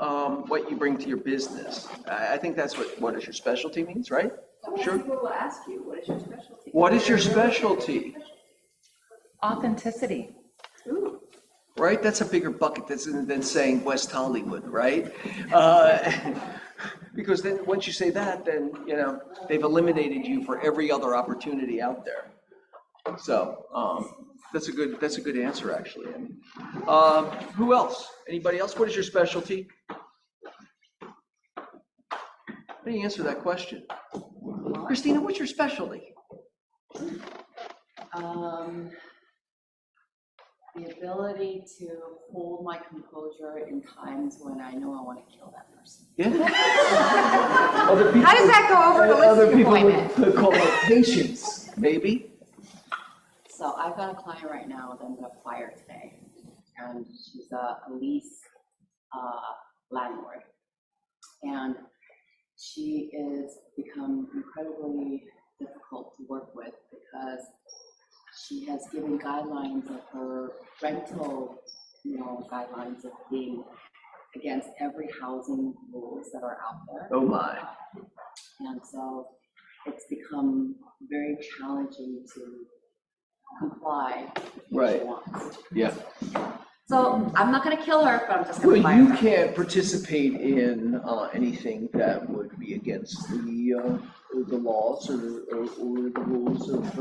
what you bring to your business. I think that's what is your specialty means, right? Sure. People will ask you, what is your specialty? What is your specialty? Authenticity. Ooh. Right? That's a bigger bucket than saying West Hollywood, right? Because then once you say that, then, you know, they've eliminated you for every other opportunity out there. So that's a good answer, actually. I mean, who else? Anybody else? What is your specialty? How do you answer that question? Christina, what's your specialty? The ability to hold my composure in times when I know I want to kill that person. Yeah. How does that go over the listing appointment? Would call it patience, maybe. So I've got a client right now that I'm going to fire today, and she's a lease landlord, and she is become incredibly difficult to work with because she has given guidelines of her rental, guidelines of being against every housing rules that are out there. Oh my. And so it's become very challenging to comply with what she wants. Yeah. So I'm not going to kill her, but I'm just going to Well, fire you her. can't participate in anything that would be against the laws or the rules of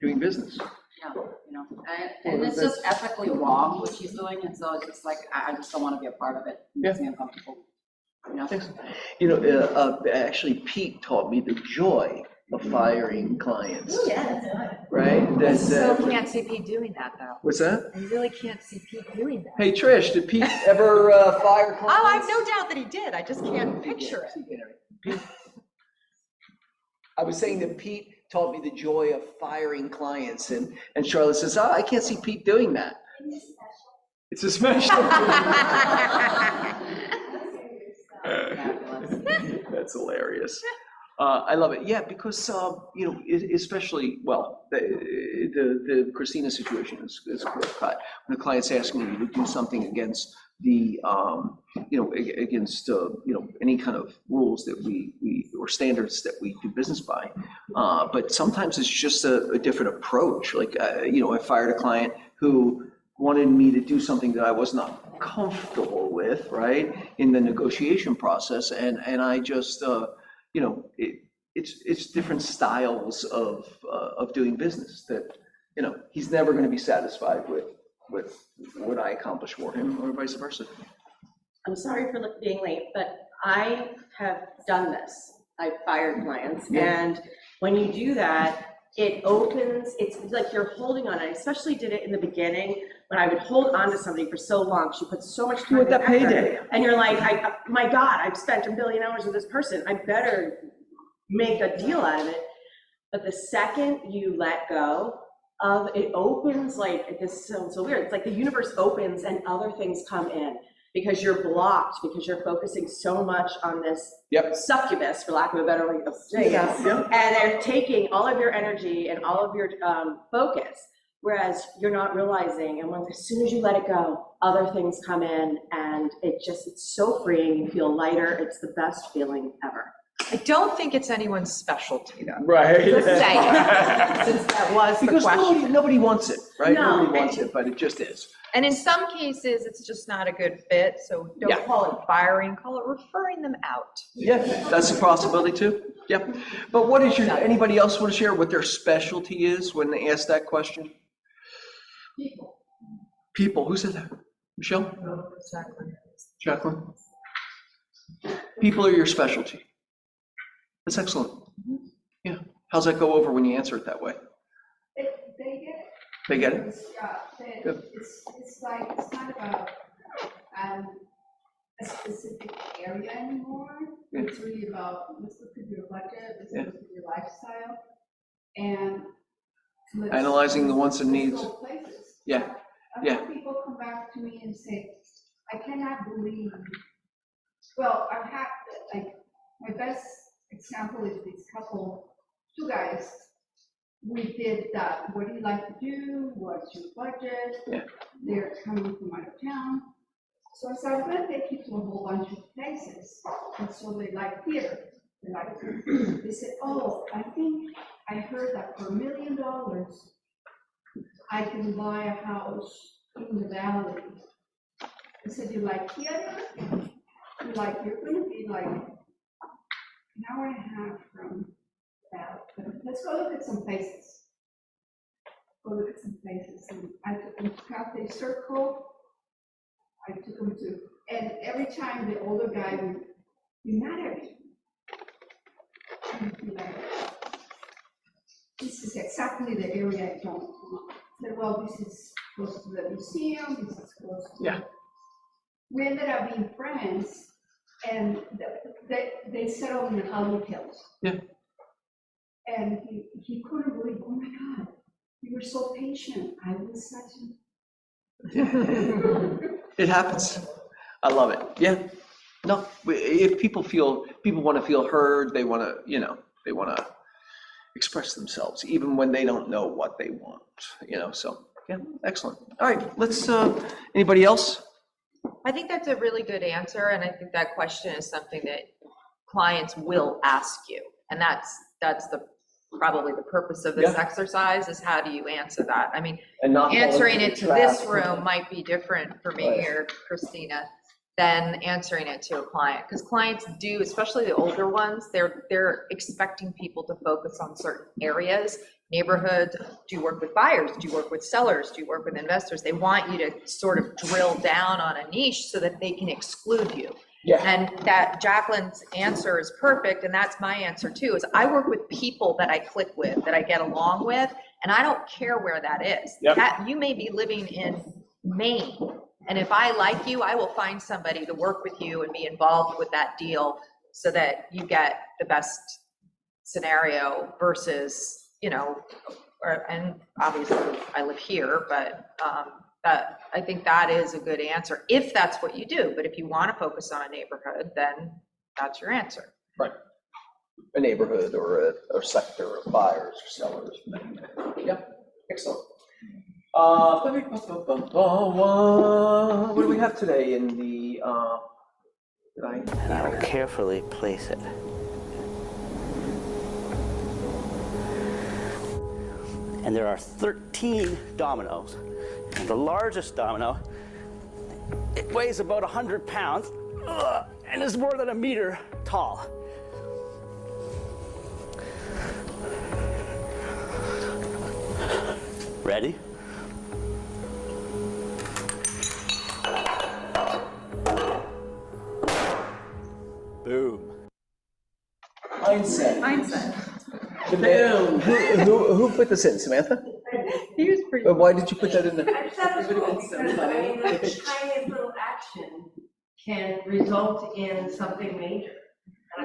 doing business. Yeah, and it's just ethically wrong what she's doing, and so it's just like I just don't want to be a part of it. It makes me uncomfortable. Thanks. Actually, Pete taught me the joy of firing clients. Oh, yeah, that's fine. Right? I still can't see Pete doing that, though. What's that? I really can't see Pete doing that. Hey, Trish, did Pete ever fire clients? Oh, I have no doubt that he did. I just can't picture it. Pete, I was saying that Pete taught me the joy of firing clients, and Charlotte says, "Oh, I can't see Pete doing that." It's a special. That's hilarious. I love it. Yeah, because especially the Christina situation is clear cut. When the client's asking you to do something against the any kind of rules that we or standards that we do business by, but sometimes it's just a different approach. Like I fired a client who wanted me to do something that I was not comfortable with, right, in the negotiation process, and I just it's different styles of doing business that he's never going to be satisfied with what I accomplish for him, or vice versa. I'm sorry for being late, but I have done this. I've fired clients, and when you do that, it opens, it's like you're holding on. I especially did it in the beginning when I would hold on to somebody for so long. She put so much time With that and effort, payday. and you're like, my God, I've spent 1 billion hours with this person. I better make a deal out of it. But the second you let go of it, opens, like, this sounds so weird. It's like the universe opens and other things come in because you're blocked, because you're focusing so much on this succubus, for lack of a better way of saying it. And they're taking all of your energy and all of your focus, whereas you're not realizing. And as soon as you let it go, other things come in, and it's so freeing. You feel lighter. It's the best feeling ever. I don't think it's anyone's specialty, though. Right. Just saying, since that was the Because question. nobody wants it, right? No. Nobody wants it, but it just is. And in some cases, it's just not a good fit. So don't call it firing, call it referring them out. Yeah, that's a possibility too. Yep. But what is anybody else want to share what their specialty is when they ask that question? People. Who said that? Michelle? Exactly. Jacqueline? People are your specialty. That's excellent. Yeah. How's that go over when you answer it that way? They get it. They get it? Good. It's like, it's not about a specific area anymore. Yeah. It's really about, let's look at your budget, let's look at your lifestyle, and let's Analyzing the wants and needs. go places. Yeah. I've had people come back to me and say, I cannot believe, well, I've had, like, my best example is this couple, two guys. We did that. What do you like to do? What's your budget? Yeah. They're coming from out of town. So I said, I'm gonna take you to a whole bunch of places. And so they like theater. They said, oh, I think I heard that for $1 million, I can buy a house in the valley. I said, you like theater? You're gonna be like an hour and a half from that. Let's go look at some places. Go look at some places. And I took them to Cafe Circle. I took them to, and every time the older guy would be mad at me. He'd be like, this is exactly the area I don't want. I said, well, this is close to the museum, this is close to. Yeah. We ended up being friends, and they settled in Hollywood Hills. Yeah. And he couldn't believe, oh my God, you were so patient. I was such It happens. I love it. Yeah. No, if people want to feel heard, they want to, they want to express themselves, even when they don't know what they want, so, yeah, excellent. All right, let's, anybody else? I think that's a really good answer, and I think that question is something that clients will ask you, and that's probably the purpose of this exercise, is how do you answer that? I mean, And not answering it to this trap. room might be different for me Right. or Christina than answering it to a client, because clients do, especially the older ones, they're expecting people to focus on certain areas. Neighborhoods, do you work with buyers? Do you work with sellers? Do you work with investors? They want you to sort of drill down on a niche so that they can exclude you. Yeah. And that Jacqueline's answer is perfect, and that's my answer too, is I work with people that I click with, that I get along with, and I don't care where that is. Yep. You may be living in Maine, and if I like you, I will find somebody to work with you and be involved with that deal so that you get the best scenario versus, and obviously I live here, but that I think that is a good answer if that's what you do. But if you want to focus on a neighborhood, then that's your answer. Right. A neighborhood or a sector of buyers or sellers. Yeah, excellent. What do we have today in the, And I will carefully place it. And there are 13 dominoes. And the largest domino, it weighs about 100 pounds and is more than 1 meter tall. Ready? Boom. Mindset. Boom. Who put this in, Samantha? He was pretty. Why did you put that in there? I just thought it was cool because, I mean, a tiny little action can result in something major.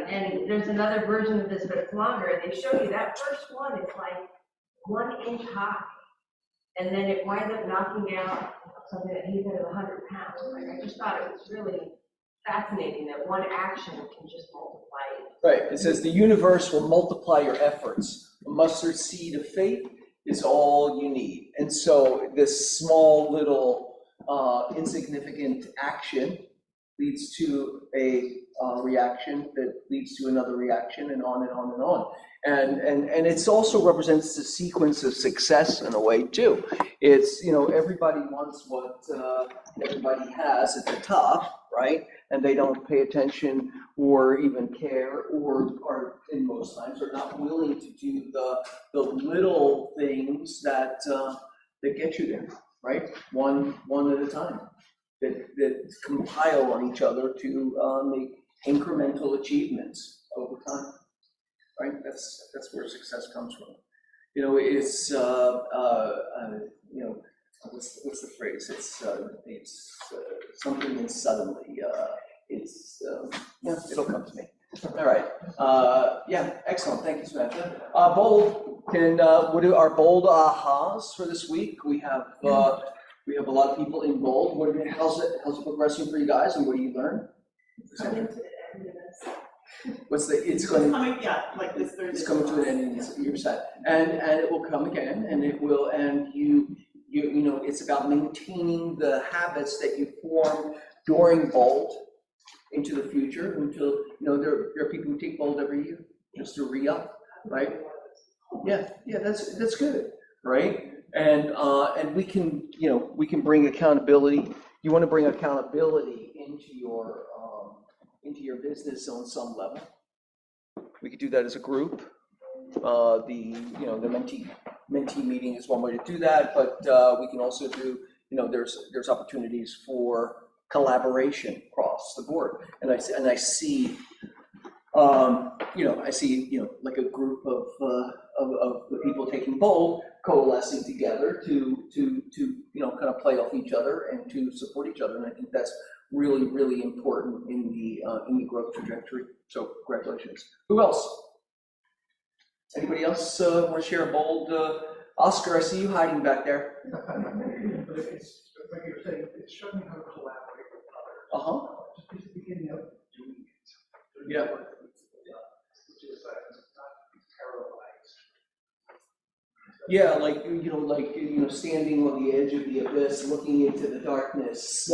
And there's another version of this, but it's longer, and they show you that first one is like 1 inch high. And then it winds up knocking down something that he said is 100 pounds. Like, I just thought it was really fascinating that one action can just multiply. Right, it says the universe will multiply your efforts. A mustard seed of faith is all you need. And so this small little insignificant action leads to a reaction that leads to another reaction, and on and on and on. And it also represents the sequence of success in a way too. It's, everybody wants what everybody has at the top, right? And they don't pay attention or even care, or are, in most times, are not willing to do the little things that get you there, right? One at a time, that compile on each other to make incremental achievements over time, right? That's where success comes from. It's what's the phrase? It's something and suddenly. It'll come to me. All right. Yeah, excellent. Thank you, Samantha. Bold. What are our bold ahas for this week? We have a lot of people in bold. How's it progressing for you guys, and what do you learn? It's coming, like this Thursday. It's coming to an end in your set, and it will come again, and it will, and you it's about maintaining the habits that you form during Bold into the future, until, you know, there are people who take Bold every year just to re-up, right? Yeah, that's good, right? And we can, you know, we can bring accountability. You want to bring accountability into your business on some level. We could do that as a group. The mentee meeting is one way to do that, but we can also do, you know, there's opportunities for collaboration across the board. And I see, like a group of the people taking Bold coalescing together to you know, kind of play off each other and to support each other. And I think that's really, really important in the growth trajectory. So congratulations. Who else? Anybody else want to share a Bold? Oscar, I see you hiding back there. But it's like you were saying, it's showing how to collaborate with others. Just at the beginning of doing it. Yeah. Which is not paralyzed. Yeah, like standing on the edge of the abyss, looking into the darkness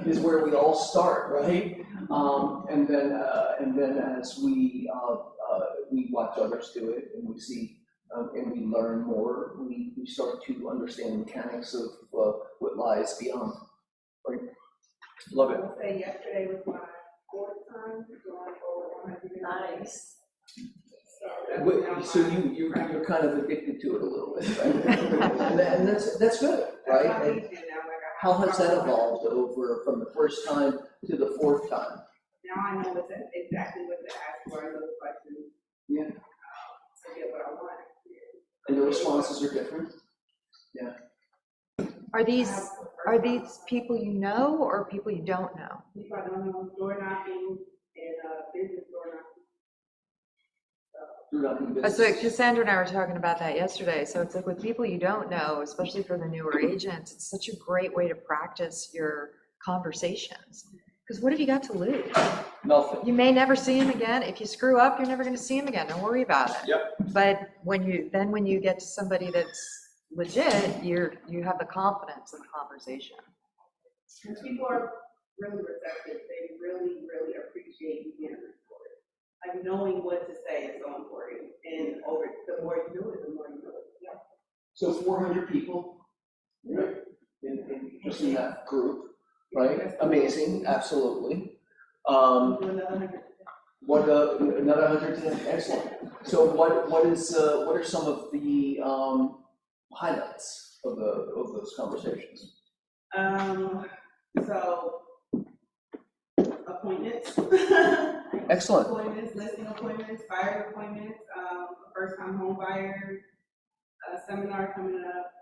is where we all start, right? And then as we watch others do it, and we see and we learn more, we start to understand the mechanics of what lies beyond. Right? Love it. I will say yesterday was my fourth time going over 100. Nice. So you're kind of addicted to it a little bit, right? and that's good, right? And how has that evolved over from the first time to the fourth time? Now I know exactly what to ask for in those questions. Yeah. To get what I want. And the responses are different. Yeah. Are these people you know or people you don't know? People I don't know, door knocking and business door knocking. So Cassandra and I were talking about that yesterday. So it's like with people you don't know, especially for the newer agents, it's such a great way to practice your conversations. Because what have you got to lose? Nothing. You may never see him again. If you screw up, you're never going to see him again. Don't worry about it. Yep. But when you get to somebody that's legit, you have the confidence in the conversation. And people are really receptive. They really, really appreciate you being recorded. Like knowing what to say is so important. And the more you do it, the more you know it. Yeah. So 400 people, right? Just in that group, right? Amazing, absolutely. Do another 100. Another 100? Excellent. So what are some of the highlights of those conversations? So appointments. Excellent. Appointments, listing appointments, buyer appointments, first time home buyer, seminar coming up,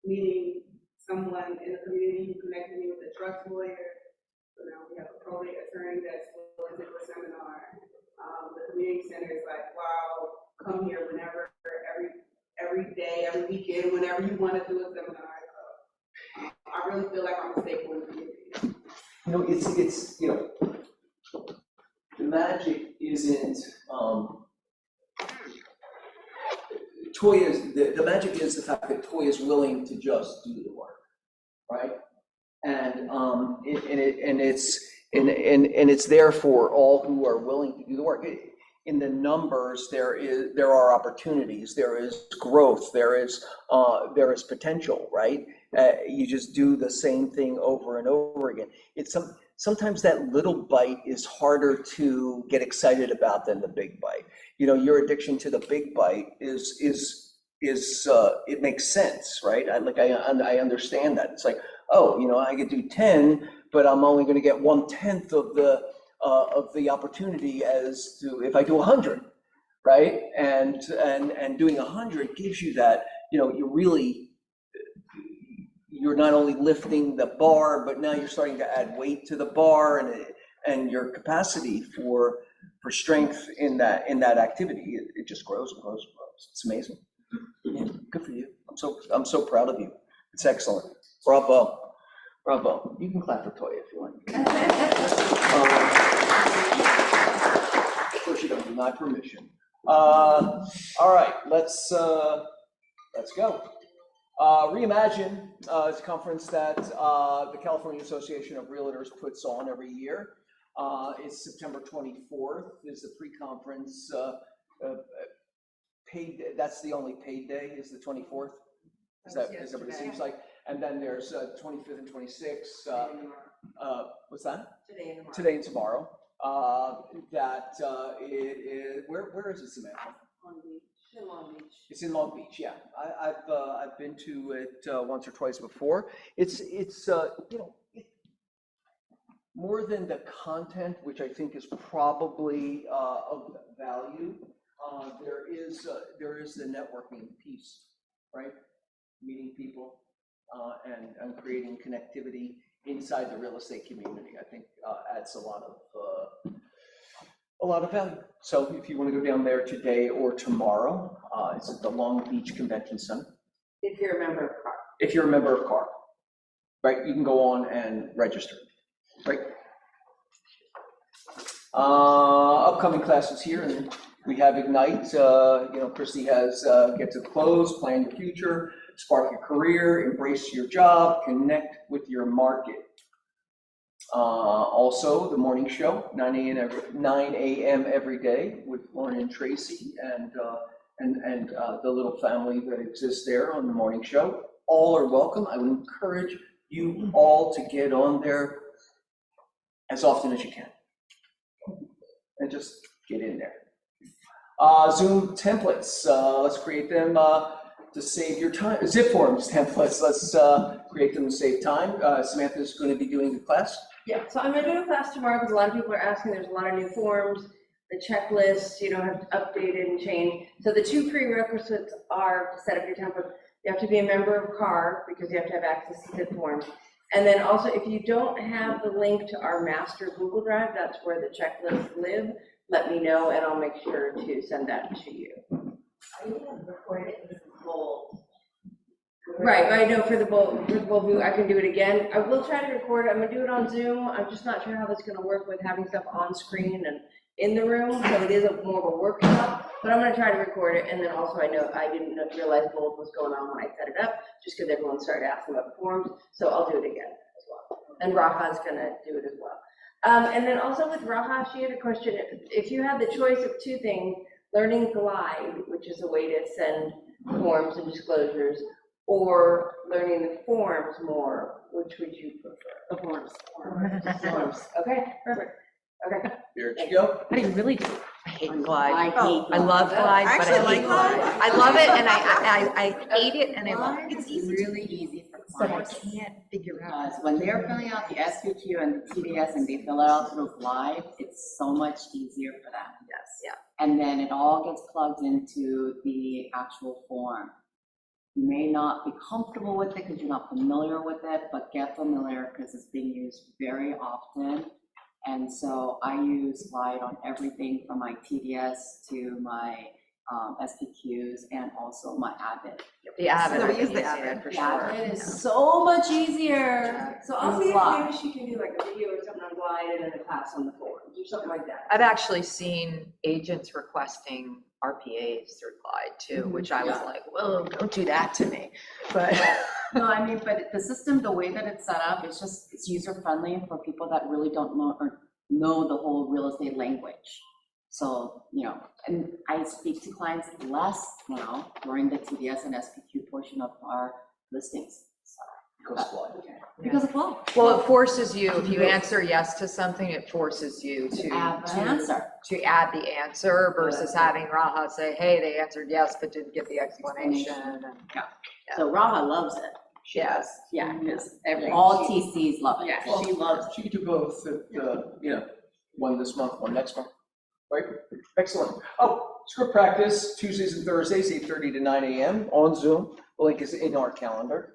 meeting someone in the community who connected me with a trust lawyer. So now we have a probate attorney that's willing to do a seminar. The community center is like, wow, come here whenever, every day, every weekend, whenever you want to do a seminar. I really feel like I'm a staple in the community. You know, it's the magic isn't the magic is the fact that Toy is willing to just do the work, right? And it's there for all who are willing to do the work. In the numbers, there are opportunities, there is growth, there is potential, right? You just do the same thing over and over again. Sometimes that little bite is harder to get excited about than the big bite. You know, your addiction to the big bite is it makes sense, right? I understand that. It's like, oh, you know, I could do 10, but I'm only going to get 1/10 of the opportunity as to if I do 100, right? And doing 100 gives you that, you know, you're not only lifting the bar, but now you're starting to add weight to the bar and your capacity for strength in that activity. It just grows and grows and grows. It's amazing. Yeah, good for you. I'm so proud of you. It's excellent. Bravo. Bravo. You can clap for Toya if you want. Of course you don't deny permission. All right, let's go. Reimagine is a conference that the California Association of Realtors puts on every year. It's September 24th is the pre-conference paid. That's the only paid day is the 24th. Is that what it seems like? And then there's 25th and 26th. What's that? Today and tomorrow. That it is. Where is it, Samantha? Long Beach. It's in Long Beach, yeah. I've been to it once or twice before. It's more than the content, which I think is probably of value. There is the networking piece, right? Meeting people and creating connectivity inside the real estate community. I think adds a lot of value. So if you want to go down there today or tomorrow, it's at the Long Beach Convention Center. If you're a member of CAR. If you're a member of CAR, right, you can go on and register, right? Upcoming classes here, and we have Ignite. Christy has Get to Close, Plan Your Future, Spark Your Career, Embrace Your Job, Connect with Your Market. Also, the morning show, 9 a.m. every day with Lauren and Tracy and the little family that exists there on the morning show. All are welcome. I would encourage you all to get on there as often as you can and just get in there. Zoom templates, let's create them to save your time. Zip forms templates, let's create them to save time. Samantha's going to be doing the class. Yeah, so I'm gonna do a class tomorrow because a lot of people are asking, there's a lot of new forms, the checklists, have to update it and change. So the two prerequisites are to set up your template. You have to be a member of CAR because you have to have access to the forms. And then also, if you don't have the link to our master Google Drive, that's where the checklists live, let me know and I'll make sure to send that to you. Are you gonna record it with bold? Right, I know for the bold view, I can do it again. I will try to record it. I'm gonna do it on Zoom. I'm just not sure how that's gonna work with having stuff on screen and in the room. So it is more of a workshop, but I'm gonna try to record it. And then also I didn't realize bold was going on when I set it up, just because everyone started asking about the forms. So I'll do it again as well. And Raha's gonna do it as well. And then also with Raha, she had a question. If you had the choice of two things, learning Glide, which is a way to send forms and disclosures, or learning the forms more, which would you prefer? The forms. Forms. Okay, perfect. Okay. Here you go. I really do. I hate Glide. I hate I love Glide, but Actually, I hate Glide. I love it and I hate it and I love it. It's really easy for But I clients. can't figure out. Because when they're filling out the SVQ and the TDS and they fill it out through Glide, it's so much easier for them. Yes, yeah. And then it all gets plugged into the actual form. You may not be comfortable with it because you're not familiar with it, but get familiar because it's being used very often. And so I use Glide on everything from my TDS to my SPQs and also my Avid. The Avid, So we I use can the use Avid. it for The sure. Avid is so much easier. So I'll Use see if Glide. maybe she can do like a video or something on Glide and then a class on the forums or something like that. I've actually seen agents requesting RPAs through Glide too, which I was like, whoa, don't do that to me. But No, I mean, but the system, the way that it's set up, it's user friendly for people that really don't know the whole real estate language. So, and I speak to clients less now during the TDS and SPQ portion of our listings. Because Glide. Because of Glide. well, it forces you, if you answer yes to something, it forces you to Add the answer. to add the answer versus having Raha say, hey, they answered yes, but didn't give the explanation. And So Raha loves it. Yes. Yeah, because all TCs love it. Yeah, she loves it. She could do both, one this month, one next month, right? Excellent. Oh, script practice, Tuesdays and Thursdays, 8:30 to 9 a.m. on Zoom. The link is in our calendar.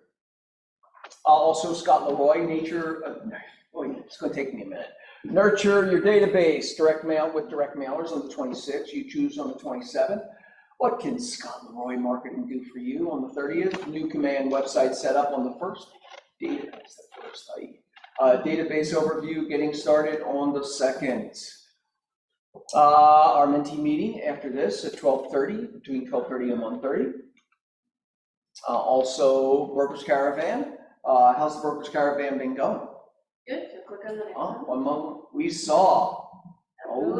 Also, Scott Leroy, it's going to take me a minute. Nurture your database, direct mail with direct mailers on the 26th. You choose on the 27th. What can Scott Leroy Marketing do for you on the 30th? New command website set up on the 1st. Database overview getting started on the 2nd. Our mentee meeting after this at 12:30, between 12:30 and 1:30. Also, Broker's Caravan. How's the Broker's Caravan been going? Good, so click on the next Oh, one. one moment, we saw. Oh,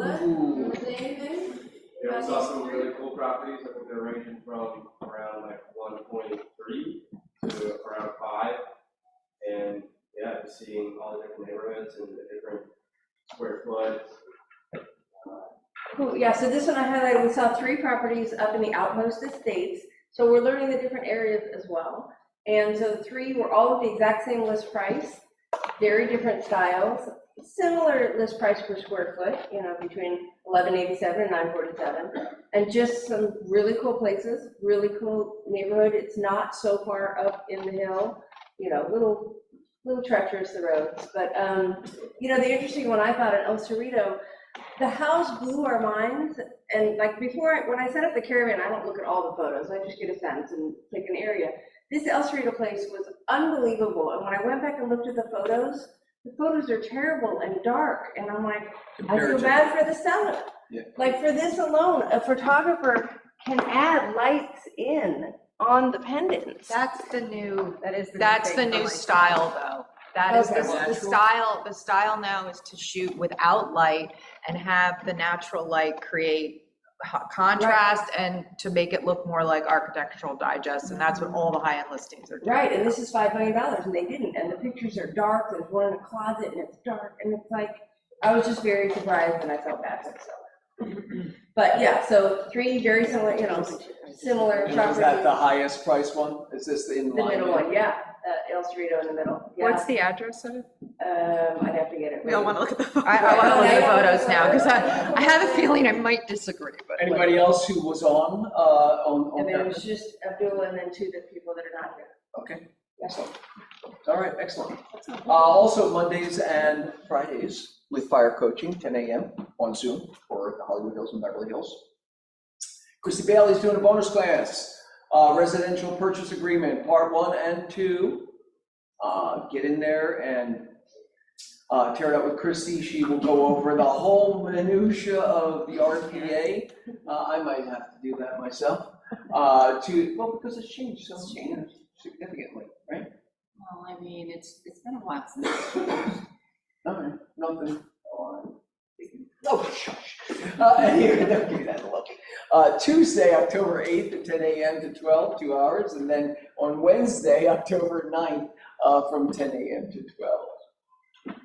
Yeah, we saw some really cool properties. I think they're ranging from around like 1.3 to around 5. And yeah, just seeing all the different neighborhoods and the different square foot. Cool, yeah, so this one I highlighted, we saw 3 properties up in the Outpost Estates, so we're learning the different areas as well. And so the 3 were all at the exact same list price, very different styles, similar list price per square foot, you know, between $11.87 and $9.47, and just some really cool places, really cool neighborhood. It's not so far up in the hill, you know, little treacherous the roads, but you know, the interesting one I thought at El Cerrito, the house blew our minds. And like before, when I set up the caravan, I don't look at all the photos, I just get a sense and pick an area. This El Cerrito place was unbelievable, and when I went back and looked at the photos are terrible and dark, and I'm like, I feel bad for the seller. Yeah. Like for this alone, a photographer can add lights in on the pendants. That's the new, That is. that's the new style though. That is Okay. the style now is to shoot without light and have the natural light create contrast and to make it look more like Architectural Digest, and that's what all the high-end listings are doing. Right, and this is $5 million, and they didn't, and the pictures are dark, there's one in a closet, and it's dark, and it's like, I was just very surprised, and I felt bad for the seller. But yeah, so 3 very similar, you know, similar And was that the properties. highest price one? Is this the in The line? middle one, yeah, El Cerrito in the middle, yeah. What's the address of it? I'd have to get it. We all want to look at the, I I want to look at the wanna- photos now, because I have a feeling I might disagree, but. Anybody else who was on And then it there? was just Abdullah and then 2 the people that are not here. Okay, excellent. All right, excellent. Also Mondays and Fridays with fire coaching, 10 a.m. on Zoom for the Hollywood Hills and Beverly Hills. Christy Bailey's doing a bonus class, residential purchase agreement, part 1 and 2. Get in there and tear it out with Christy. She will go over the whole minutia of the RPA. I might have to do that myself. Well, because it's changed so significantly, right? Well, I mean, it's been a while since it's changed. All right, nothing. Oh, shush. Here, don't give me that look. Tuesday, October 8th at 10 a.m. to 12, 2 hours. And then on Wednesday, October 9th, from 10 a.m. to 12.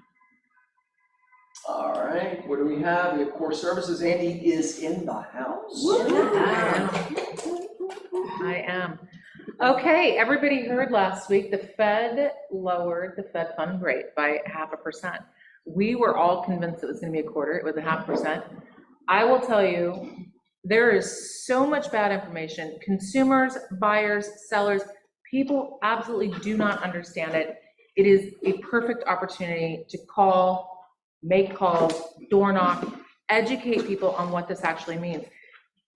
All right, what do we have? We have core services. Andy is in the house. I am. Okay, everybody heard last week, the Fed lowered the Fed fund rate by 0.5%. We were all convinced it was gonna be 1/4, it was 0.5%. I will tell you, there is so much bad information. Consumers, buyers, sellers, people absolutely do not understand it. It is a perfect opportunity to call, make calls, door knock, educate people on what this actually means.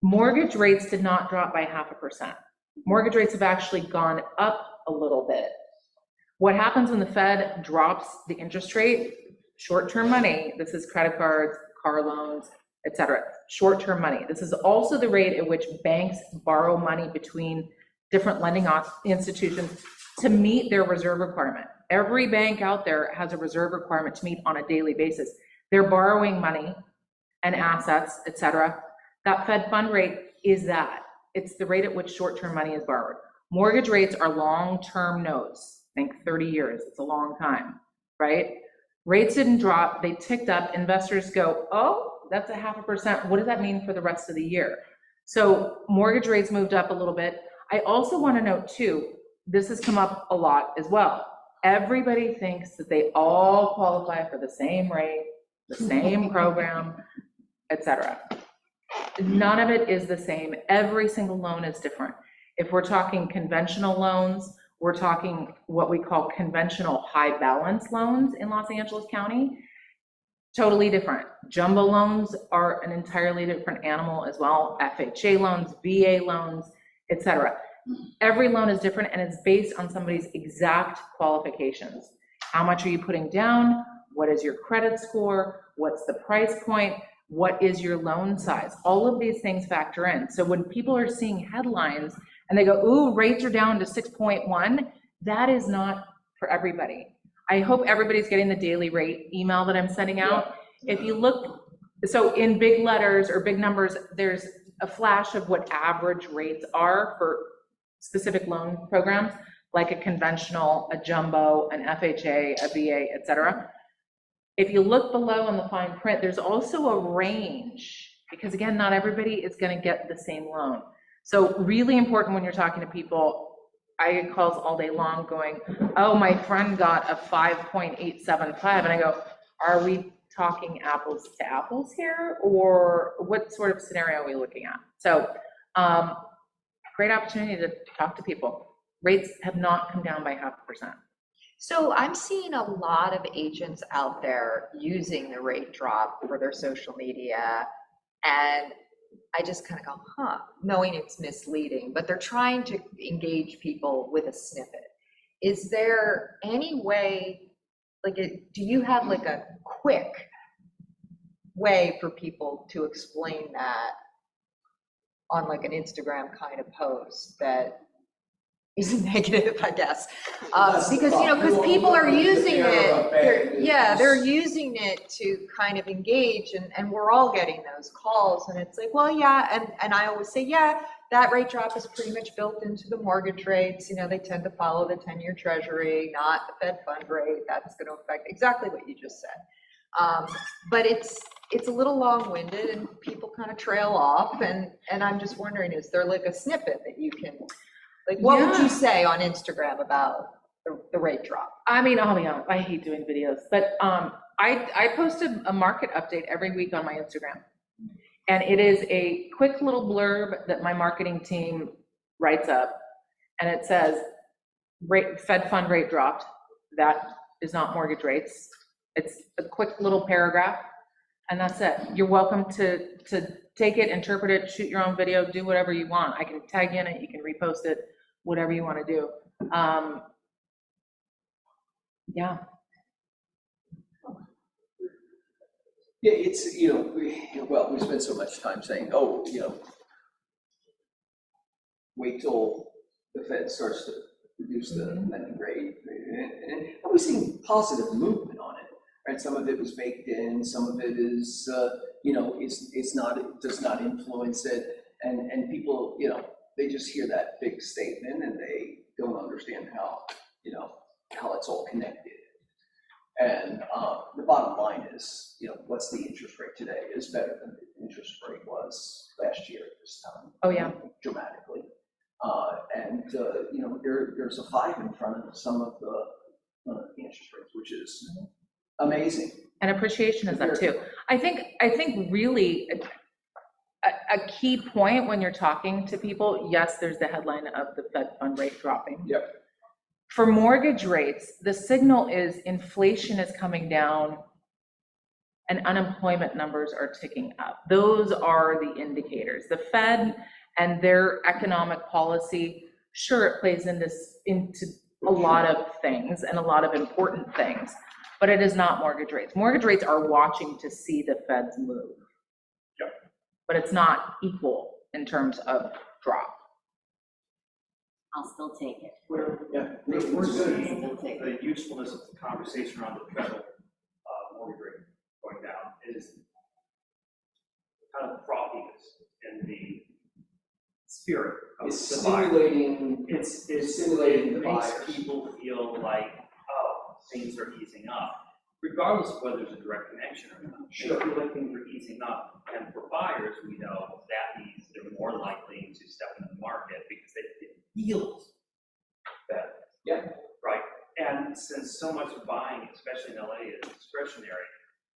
Mortgage rates did not drop by 0.5%. Mortgage rates have actually gone up a little bit. What happens when the Fed drops the interest rate? Short-term money, this is credit cards, car loans, et cetera, short-term money. This is also the rate at which banks borrow money between different lending institutions to meet their reserve requirement. Every bank out there has a reserve requirement to meet on a daily basis. They're borrowing money and assets, et cetera. That Fed fund rate is that. It's the rate at which short-term money is borrowed. Mortgage rates are long-term notes. Think 30 years, it's a long time, right? Rates didn't drop, they ticked up. Investors go, oh, that's 0.5%. What does that mean for the rest of the year? So mortgage rates moved up a little bit. I also want to note too, this has come up a lot as well. Everybody thinks that they all qualify for the same rate, the same program, et cetera. None of it is the same. Every single loan is different. If we're talking conventional loans, we're talking what we call conventional high balance loans in Los Angeles County. Totally different. Jumbo loans are an entirely different animal as well. FHA loans, VA loans, et cetera. Every loan is different and it's based on somebody's exact qualifications. How much are you putting down? What is your credit score? What's the price point? What is your loan size? All of these things factor in. So when people are seeing headlines and they go, ooh, rates are down to 6.1. That is not for everybody. I hope everybody's getting the daily rate email that I'm sending out. If you look, so in big letters or big numbers, there's a flash of what average rates are for specific loan programs, like a conventional, a jumbo, an FHA, a VA, et cetera. If you look below in the fine print, there's also a range, because again, not everybody is gonna get the same loan. So really important when you're talking to people, I get calls all day long going, oh, my friend got a 5.875, and I go, are we talking apples to apples here, or what sort of scenario are we looking at? So great opportunity to talk to people. Rates have not come down by 0.5%. So I'm seeing a lot of agents out there using the rate drop for their social media, and I just kind of go, huh, knowing it's misleading, but they're trying to engage people with a snippet. Is there any way, like, do you have like a quick way for people to explain that on like an Instagram kind of post that is negative, I guess? Because, you know, because people are using it, they're using it to kind of engage, and we're all getting those calls, and it's like, well, yeah, and I always say, yeah, that rate drop is pretty much built into the mortgage rates. You know, they tend to follow the 10-year treasury, not the Fed fund rate. That's going to affect exactly what you just said. But it's a little long-winded, and people kind of trail off, and I'm just wondering, is there like a snippet that you can, like, what would you say on Instagram about the rate drop? I mean, I'll be honest, I hate doing videos, but I post a market update every week on my Instagram. And it is a quick little blurb that my marketing team writes up. And it says, Fed fund rate dropped. That is not mortgage rates. It's a quick little paragraph, and that's it. You're welcome to take it, interpret it, shoot your own video, do whatever you want. I can tag in it, you can repost it, whatever you want to do. Yeah. Yeah, it's, you know, we spend so much time saying, oh, you know, wait till the Fed starts to reduce the lending rate. And we're seeing positive movement on it, right? Some of it was baked in, some of it is, you know, it's not, it does not influence it. And people, you know, they just hear that big statement and they don't understand how, you know, how it's all connected. And the bottom line is, you know, what's the interest rate today is better than the interest rate was last year at this time. Oh, yeah. Dramatically. You know, there's a 5 in front of some of the interest rates, which is amazing. And appreciation is up too. I think really a key point when you're talking to people, yes, there's the headline of the Fed fund rate dropping. Yep. For mortgage rates, the signal is inflation is coming down and unemployment numbers are ticking up. Those are the indicators. The Fed and their economic policy, sure, it plays into a lot of things and a lot of important things, but it is not mortgage rates. Mortgage rates are watching to see the Fed's move. Yep. But it's not equal in terms of drop. I'll still take it. We're seeing the usefulness of the conversation around the federal mortgage rate going down is kind of frothiness in the spirit of It's the buyer. stimulating. It's stimulating the it makes buyers. people feel like, oh, things are easing up, regardless of whether there's a direct connection or not. Sure. They feel like things are easing up, and for buyers, we know that means they're more likely to step into the market because it feels better. Yeah. Right. And since so much of buying, especially in LA, is discretionary,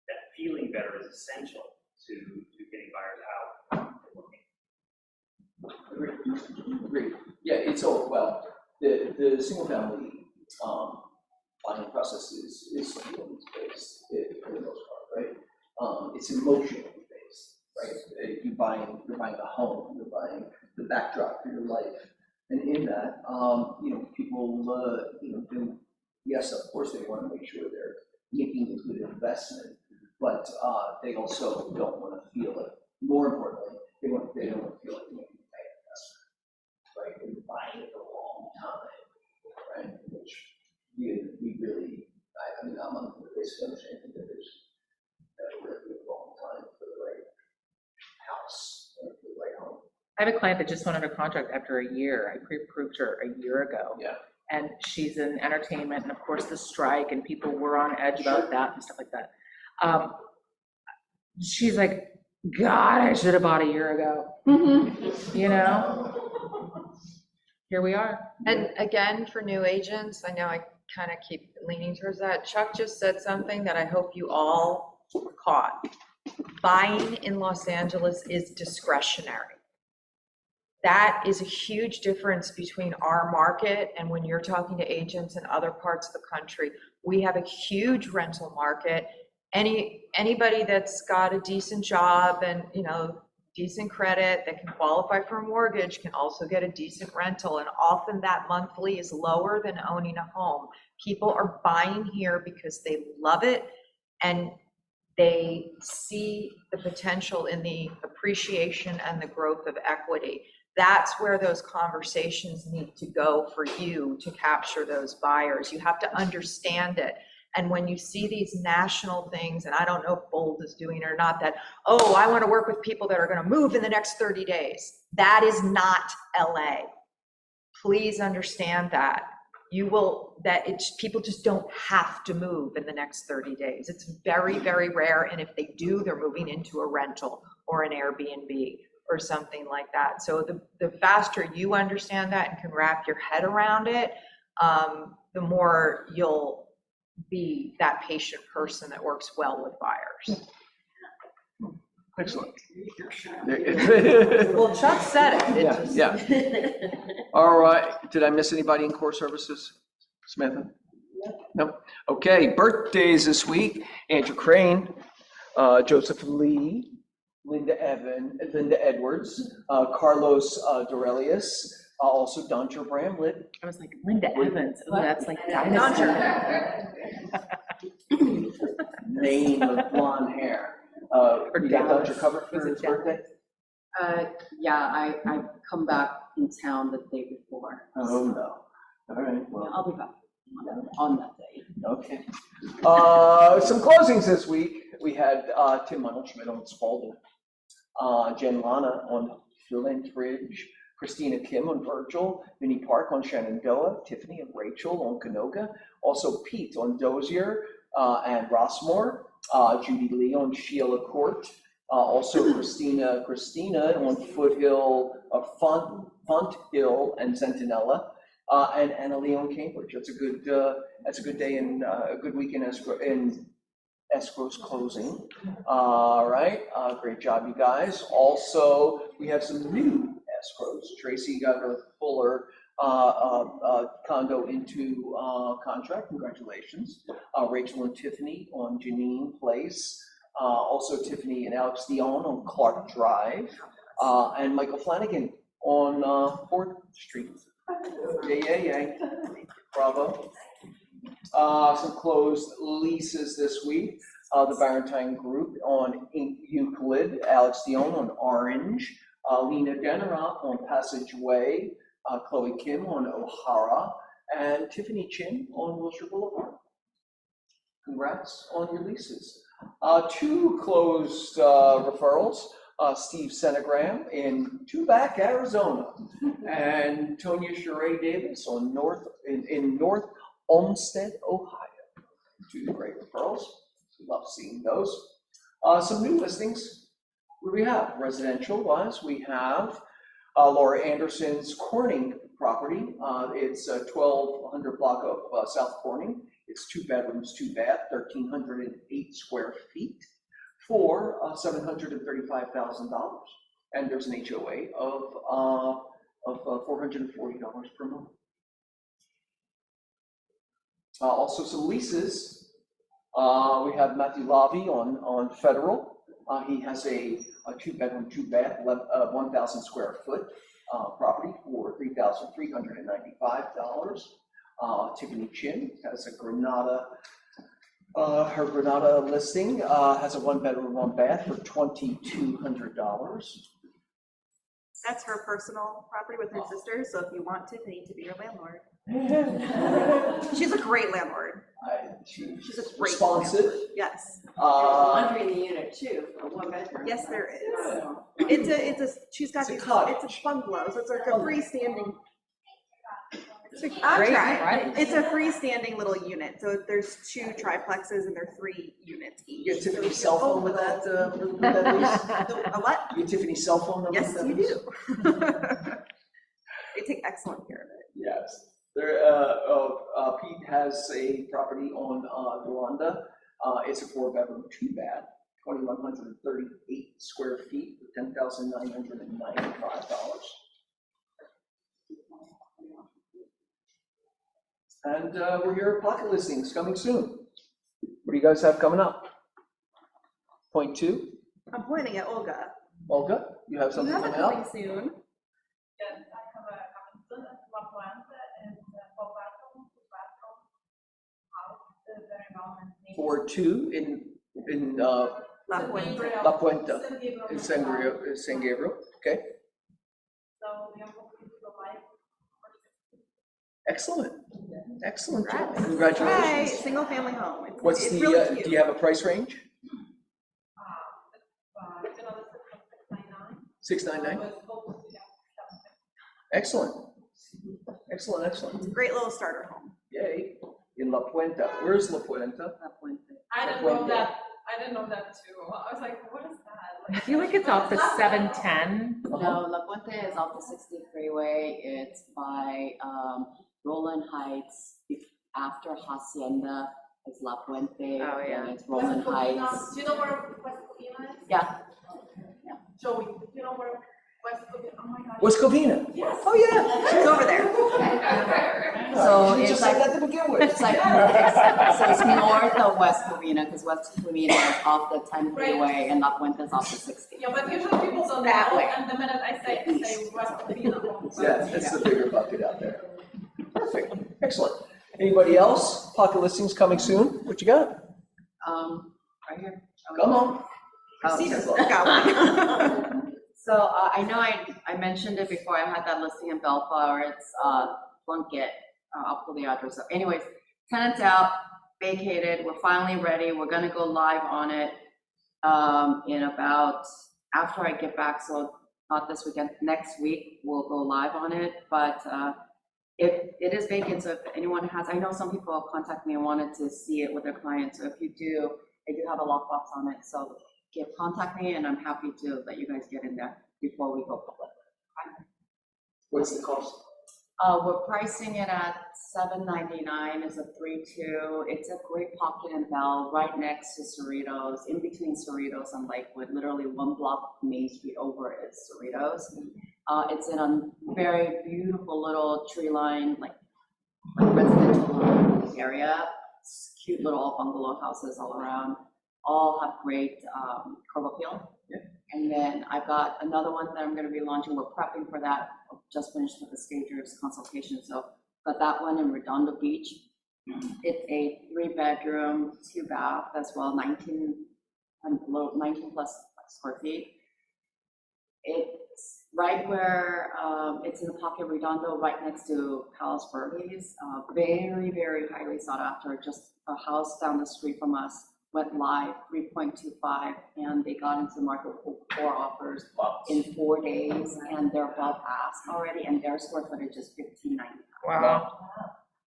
that feeling better is essential to getting buyers out. Agreed. Yeah, it's all, well, the single family buying process is feelings based for the most part, right? It's emotionally based, right? You're buying a home, you're buying the backdrop for your life. And in that, you know, people, you know, do, yes, of course, they want to make sure they're making a good investment, but they also don't want to feel it. More importantly, they don't want to feel like they're making a bad investment, right? we really, I mean, I'm on the base understanding that we're at the wrong time for the right house, for the right home. I have a client that just went under contract after a year. I pre-approved her a year ago. Yeah. And she's in entertainment, and of course the strike, and people were on edge about that and stuff like that. She's like, God, I should have bought a year ago. You know? Here we are. And again, for new agents, I know I kind of keep leaning towards that. Chuck just said something that I hope you all caught. Buying in Los Angeles is discretionary. That is a huge difference between our market and when you're talking to agents in other parts of the country. We have a huge rental market. Anybody that's got a decent job and, you know, decent credit that can qualify for a mortgage can also get a decent rental, and often that monthly is lower than owning a home. People are buying here because they love it and they see the potential in the appreciation and the growth of equity. That's where those conversations need to go for you to capture those buyers. You have to understand it. And when you see these national things, and I don't know if Bold is doing it or not, that, oh, I want to work with people that are going to move in the next 30 days. That is not LA. Please understand that. People just don't have to move in the next 30 days. It's very, very rare. And if they do, they're moving into a rental or an Airbnb or something like that. So the faster you understand that and can wrap your head around it, the more you'll be that patient person that works well with buyers. Excellent. Well, Chuck said it. Yeah. All right. Did I miss anybody in core services? Samantha? No. Okay. Birthdays this week: Andrew Crane, Joseph Lee, Linda Edwards, Carlos Dorelius, also Doncher Bramlett. I was like, Linda Evans. Oh, that's like dinosaur. Name of blonde hair. You got Doncher covered for his birthday? Yeah, I've come back in town the day before. Oh, no. All right. Yeah, Well, I'll be back on that day. okay. Some closings this week. We had Tim Schmidt on Spalding, Jen Lana on Flintridge, Christina Kim on Virgil, Minnie Park on Shenandoah, Tiffany and Rachel on Canoga, also Pete on Dozier and Rossmore, Judy Lee on Sheila Court, also Christina on Foothill, Font Hill and Centinela, and Anna Lee on Cambridge. That's a good day and a good week in escrow's closing. All right, great job, you guys. Also, we have some new escrows. Tracy got her Fuller condo into contract. Congratulations. Rachel and Tiffany on Janine Place. Also Tiffany and Alex Dion on Clark Drive. And Michael Flanagan on 4th Street. Yay. Bravo. Some closed leases this week. The Barentine Group on Euclid, Alex Dion on Orange, Lena Denera on Passageway, Chloe Kim on O'Hara, and Tiffany Chin on Wilshire Boulevard. Congrats on your leases. 2 closed referrals. Steve Senegram in Tubac, Arizona, and Tonya Sheree Davis on in North Olmsted, Ohio. 2 great referrals. We love seeing those. Some new listings. What do we have? Residential wise, we have Laura Anderson's Corning property. It's a 1200 block of South Corning. It's 2 bedrooms, 2 bath, 1,308 square feet for $735,000. And there's an HOA of $440 per month. Also some leases. We have Matthew Lavi on Federal. He has a 2 bedroom, 2 bath, 1,000 square foot property for $3,395. Tiffany Chin has a Granada. Her Granada listing has a 1 bedroom, 1 bath for $2,200. That's her personal property with her sister, so if you want Tiffany to be your landlord. She's a great landlord. She's a great responsive. Yes. There's laundry in the unit too, for one bedroom. Yes, there is. Yeah. She's got It's a these, cottage. it's a bungalow, so it's like a freestanding. Great, right? It's a freestanding little unit, so there's 2 triplexes and they're 3 units each. You get Tiffany's cell phone with that, with that lease? A what? You get Tiffany's cell phone number? Yes, with that you lease? do. They take excellent care of it. Yes. There, Pete has a property on Yolanda. It's a 4-bedroom, 2-bath, 2,138 square feet, with $10,995. And we're here at Pocket Listings coming soon. What do you guys have coming up? Point 2, I'm pointing at Olga. Olga, you have You something have it coming up? coming soon. Yes, I have a coming soon at Larchmont and for bathroom house, the environment. For 2 in La Puente. La Puente, in San Gabriel, okay? So we are hoping to go live. Excellent, excellent job, Right, congratulations. single family home. It's- What's it's the, really cute. do you have a price range? You know, this is 699. $699. So it's hopeful to have something. Excellent, excellent, excellent. It's a great little starter home. Yay, in La Puente. Where's La Puente? I didn't know that, too. I was like, what is that? I feel like it's off the 710. No, La Puente is off the 60 freeway. It's by Roland Heights. After Hacienda is La Puente. Oh, yeah. And it's Roland Heights. Do you know where West Covina is? Yeah. Joey, do you know where West Covina, oh my gosh. West Covina? Yes. Oh, yeah. She's over there. So You it's just said like, that to begin with. it's like, so it's north of West Covina, because West Covina is off the 10 freeway and La Puente is off the 60. Yeah, but usually people don't That know, way. and the minute I say West Covina. oh, Yeah, that's the bigger bucket out there. Perfect, excellent. Anybody else? Pocket Listings coming soon. What you got? Right here. Come on. Oh, Christina's so- love. Got one. So I know I mentioned it before, I had that listing in Bellflower, it's Plunkett, I'll pull the address up. Anyways, tenants out, vacated, we're finally ready, we're gonna go live on it in about, after I get back, so not this weekend, next week, we'll go live on it, but it is vacant, so if anyone has, I know some people contact me and wanted to see it with their clients, so if you do, I do have a lockbox on it, so contact me and I'm happy to let you guys get in there before we go public. What's the cost? We're pricing it at $799 is a 3-2. It's a great pocket and bell right next to Cerritos, in between Cerritos and Lakewood, literally 1 block Main Street over is Cerritos. It's in a very beautiful little tree line, like residential area. It's cute little bungalow houses all around. All have great curb appeal. Yeah. And then I've got another one that I'm gonna be launching, we're prepping for that, just finished with the stagers consultation, so got that one in Redondo Beach. It's a 3-bedroom, 2-bath as well, 19 plus square feet. It's right where, it's in the pocket of Redondo, right next to Palace Burley's, very, very highly sought after, just a house down the street from us. Went live 3.25 and they got into the market with 4 offers in 4 days and they're above ask already and their square footage is 1,590. Wow.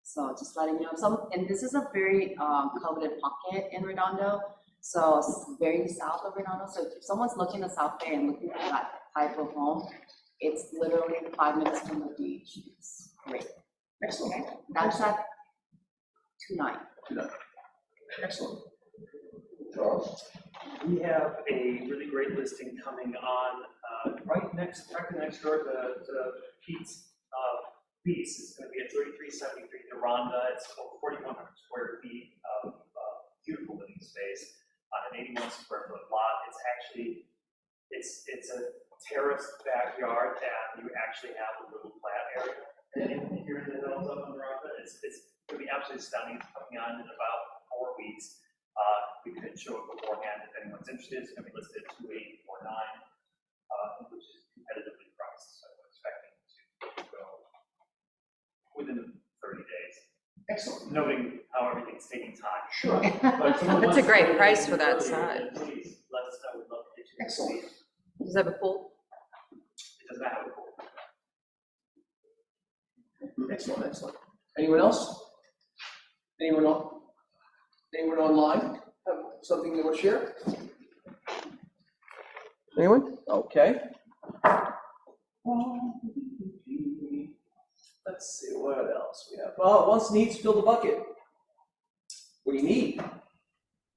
So just letting you know, and this is a very coveted pocket in Redondo, so it's very south of Redondo. So if someone's looking at South Bay and looking at that type of home, it's literally 5 minutes from the beach. It's great. Excellent. That's at 2.9. Excellent. Charles? We have a really great listing coming on right next door to Pete's lease. It's going to be at 3373 Deronda. It's 4,100 square feet of beautiful living space on an 81 square foot lot. It's actually, it's a terraced backyard and you actually have a little flat area. And here in the hills up on Deronda, it's going to be absolutely stunning. It's coming on in about 4 weeks. We could show it beforehand if anyone's interested. It's going to be listed at 2,849, which is competitively priced. So we're expecting to go within 30 Excellent. noting how everything's taking time. Sure. But if someone That's wants a great to price for that earlier, side. then Please, let us know, we'd love to get you. Excellent. Does it have a pool? It does not have a pool. Excellent, excellent. Anyone else? Anyone online have something they want to share? Anyone? Okay. Let's see, what else we have? Oh, wants, needs, fill the bucket. What do you need?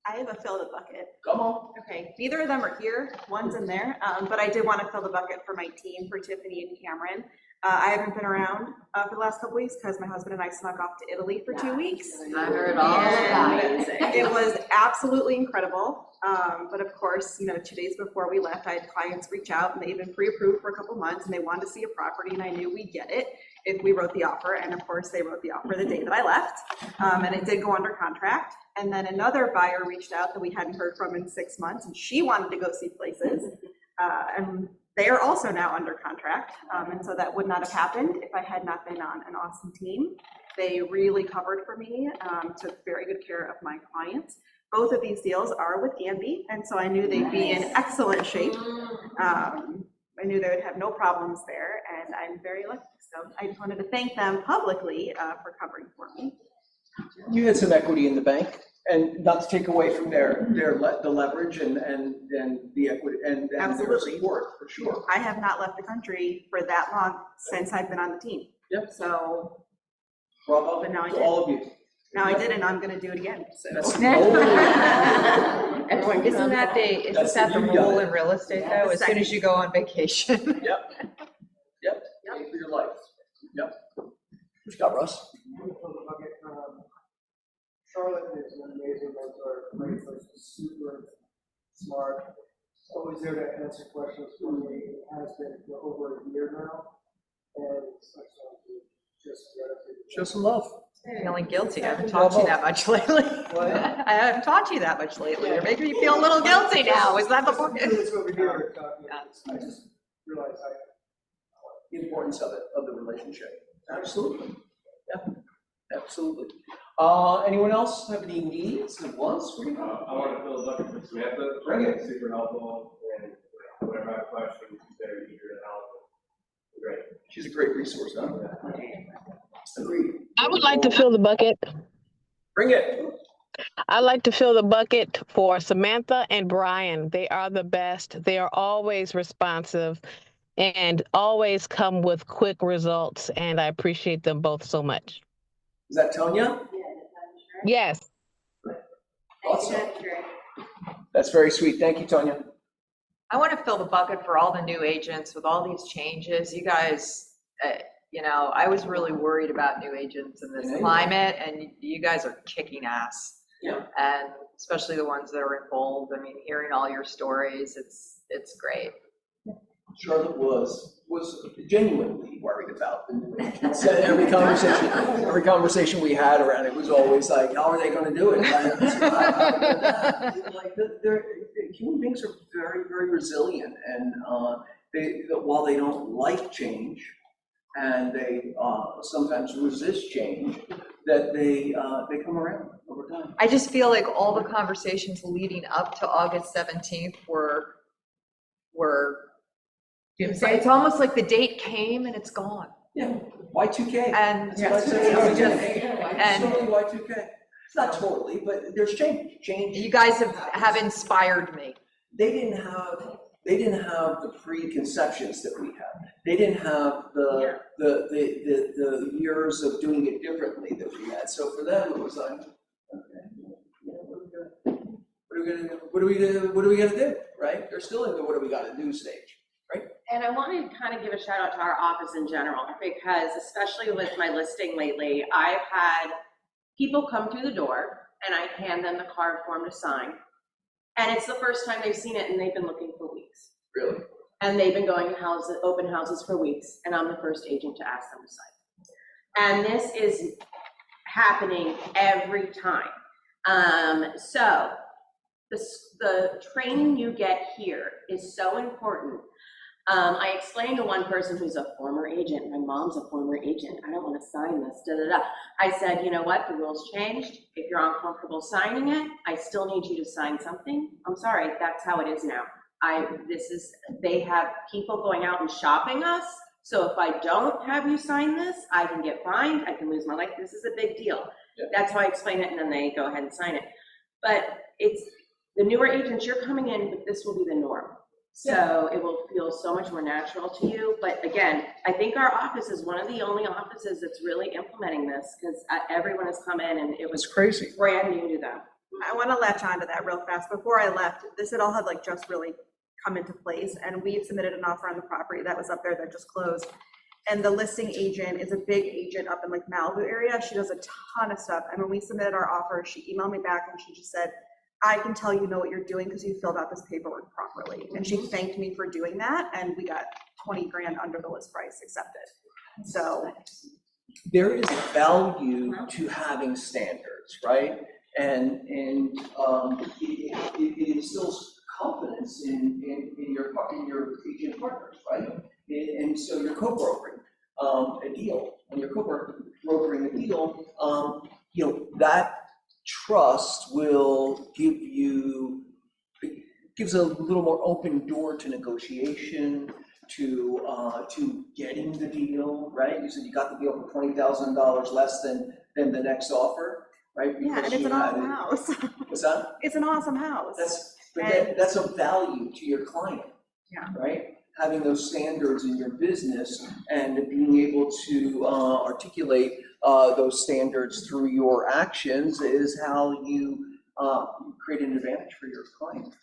I have a fill the bucket. Come on. Okay, neither of them are here, one's in there, but I did want to fill the bucket for my team, for Tiffany and Cameron. I haven't been around for the last couple weeks because my husband and I snuck off to Italy for 2 weeks. I heard all about And it. it was absolutely incredible. But of course, 2 days before we left, I had clients reach out and they've been pre-approved for a couple months and they wanted to see a property and I knew we'd get it if we wrote the offer. And of course, they wrote the offer the day that I left. And it did go under contract. And then another buyer reached out that we hadn't heard from in 6 months and she wanted to go see places. And they are also now under contract. And so that would not have happened if I had not been on an awesome team. They really covered for me, took very good care of my clients. Both of these deals are with Andy, and so I knew they'd be in excellent shape. I knew they would have no problems there, and I'm very lucky. So I just wanted to thank them publicly for covering for me. You had some equity in the bank, and not to take away from the leverage and the equity and their Absolutely. support, for sure. I have not left the country for that long since I've been on the team. Yep. So Bravo But now I to did. all of you. now I did, and I'm going to do it again. So. That's- Everyone gets Isn't that the, That's- isn't that the you've done rule it. in real estate though? As soon as you go on vacation? Yep. Pay for your life. Yep. What you got, Russ? Charlotte is an amazing mentor, great person, super smart, always there to answer questions for me, has been for over a year now, and I just want to just Show some love. Feeling guilty. I haven't talked to you that much lately. I haven't talked to you that much lately. You're making me feel a little guilty now. Is that the point? It's over here, I just realized The importance of it, of the relationship. Absolutely. Yeah, absolutely. Anyone else have any needs and wants? What do you got? I want to fill the bucket for Samantha. Bring it. Super helpful, and whenever I have questions, she's very eager to help. Great. She's a great resource, huh? Agreed. I would like to fill the bucket. Bring it. I'd like to fill the bucket for Samantha and Brian. They are the best. They are always responsive and always come with quick results, and I appreciate them both so much. Is that Tonya? Yes. Awesome. That's very sweet. Thank you, Tonya. I want to fill the bucket for all the new agents with all these changes. You guys, I was really worried about new agents in this climate, and you guys are kicking ass. Yeah. And especially the ones that are in bold. I mean, hearing all your stories, it's great. Charlotte was genuinely worried about the new agents. Every conversation we had around it was always like, how are they going to do it? Like, human beings are very, very resilient, and while they don't like change, and they sometimes resist change, that they come around over time. I just feel like all the conversations leading up to August 17th were it's almost like the date came and it's gone. Yeah, Y2K. And That's what I say. and Totally Y2K. It's not totally, but there's change. you guys have inspired me. They didn't have the preconceptions that we have. They didn't have the years of doing it differently that we had. So for them, it was like, okay, what are we gonna do, right? They're still in the what do we gotta do stage, right? And I want to kind of give a shout out to our office in general, because especially with my listing lately, I've had people come through the door and I hand them the card form to sign. And it's the first time they've seen it and they've been looking for weeks. Really? And they've been going to open houses for weeks, and I'm the first agent to ask them to sign. And this is happening every time. So the training you get here is so important. I explained to one person who's a former agent, my mom's a former agent, I don't want to sign this, da-da-da. I said, you know what, the rules changed. If you're uncomfortable signing it, I still need you to sign something. I'm sorry, that's how it is now. They have people going out and shopping us. So if I don't have you sign this, I can get fined, I can lose my life. This is a big deal. Yeah. That's how I explain it, and then they go ahead and sign it. But it's, the newer agents, you're coming in, but this will be the norm. So it will feel so much more natural to you. But again, I think our office is one of the only offices that's really implementing this, because everyone has come in and it was crazy. brand new to them. I want to latch onto that real fast. Before I left, this had all had like just really come into place, and we had submitted an offer on the property that was up there that just closed. And the listing agent is a big agent up in like Malibu area. She does a ton of stuff. And when we submitted our offer, she emailed me back and she just said, I can tell you know what you're doing because you filled out this paperwork properly. And she thanked me for doing that, and we got 20 grand under the list price accepted. So There is value to having standards, right? And it instills confidence in your agent partners, right? And so you're co-brokering a deal. When you're co-brokering a deal, that trust will gives a little more open door to negotiation, to getting the deal, right? You said you got the deal for $20,000 less than the next offer, right? yeah, Because and it's you an had awesome it. house. What's that? It's an awesome house. That's a value to your client. Yeah. Right? Having those standards in your business and being able to articulate those standards through your actions is how you create an advantage for your client.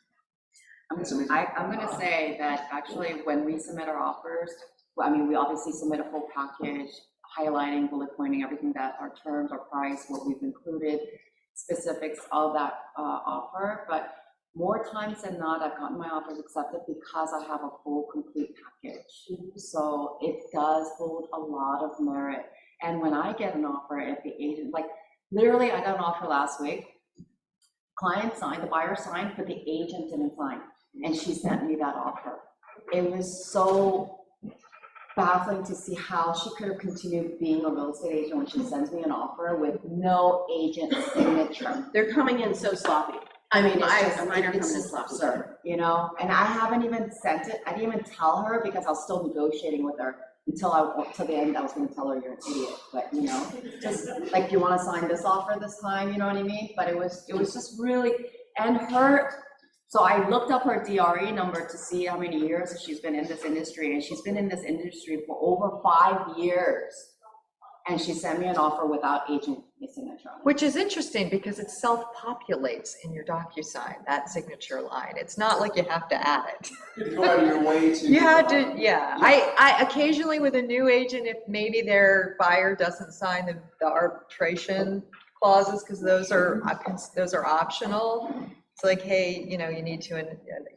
I'm gonna say that actually when we submit our offers, I mean, we obviously submit a full package, highlighting, bullet pointing, everything that our terms, our price, what we've included, specifics of that offer, but more times than not, I've gotten my offers accepted because I have a full, complete package. So it does hold a lot of merit. And when I get an offer at the agent, like literally I got an offer last week, client signed, the buyer signed, but the agent didn't sign. And she sent me that offer. It was so baffling to see how she could have continued being a real estate agent when she sends me an offer with no agent signature. They're coming in so sloppy. I mean, It's just absurd, you know? And I haven't even sent it, I didn't even tell her because I was still negotiating with her till the end. I was gonna tell her you're an idiot, but you know, just like, you wanna sign this offer this time, you know what I mean? But it was just really, and so I looked up her DRE number to see how many years she's been in this industry, and she's been in this industry for over 5 years. And she sent me an offer without agent signature on it. Which is interesting because it self-populates in your DocuSign, that signature line. It's not like you have to add it. You go out of your way to. You had to, yeah. I occasionally with a new agent, if maybe their buyer doesn't sign the arbitration clauses, because those are optional. It's like, hey, you need to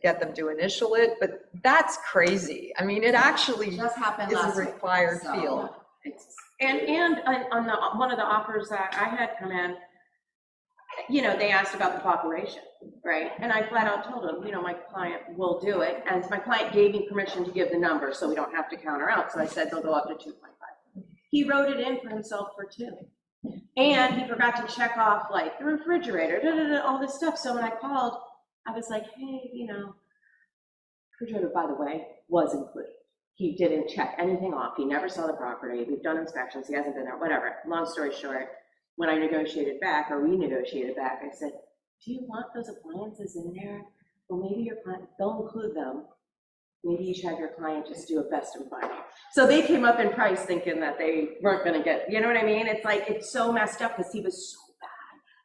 get them to initial it, but that's crazy. I mean, it actually Just happened is last a week, required so field. it's- And on one of the offers that I had come in, they asked about the cooperation, right? And I flat out told them, my client will do it. And my client gave me permission to give the number so we don't have to counter out. So I said they'll go up to 2.5. He wrote it in for himself for 2. And he forgot to check off like the refrigerator, all this stuff. So when I called, I was like, hey, refrigerator, by the way, was included. He didn't check anything off. He never saw the property. We've done inspections. He hasn't been there, whatever. Long story short, when I negotiated back, or we negotiated back, I said, do you want those appliances in there? Well, maybe your client, they'll include them. Maybe you should have your client just do a best and final. So they came up in price thinking that they weren't going to get, you know what I mean? It's like, it's so messed up because he was so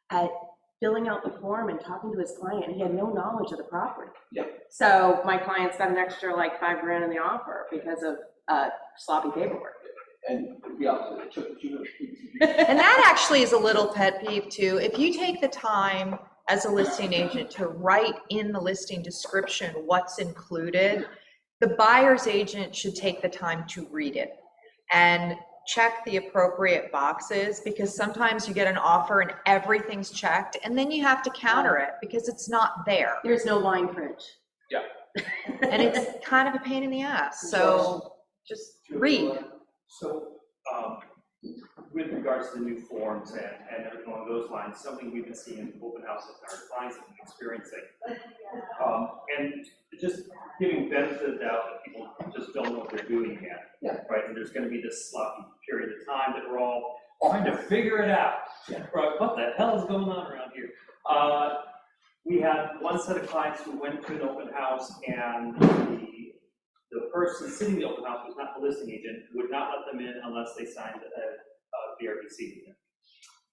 bad at filling out the form and talking to his client. He had no knowledge of the property. Yeah. So my client's got an extra like $5 grand in the offer because of sloppy paperwork. And yeah, And that actually is a little pet peeve too. If you take the time as a listing agent to write in the listing description what's included, the buyer's agent should take the time to read it and check the appropriate boxes, because sometimes you get an offer and everything's checked and then you have to counter it because it's not there. There's no line print. Yeah. And it's kind of a pain in the ass, so just read. So, with regards to the new forms and everything along those lines, something we've been seeing in open houses and our clients have been experiencing. And just giving benefit of the doubt that people just don't know what they're doing yet, right? And there's gonna be this sloppy period of time that we're all trying to figure it out. Right, what the hell is going on around here? We had one set of clients who went to an open house, and the person sitting in the open house was not the listing agent, would not let them in unless they signed a VRBC.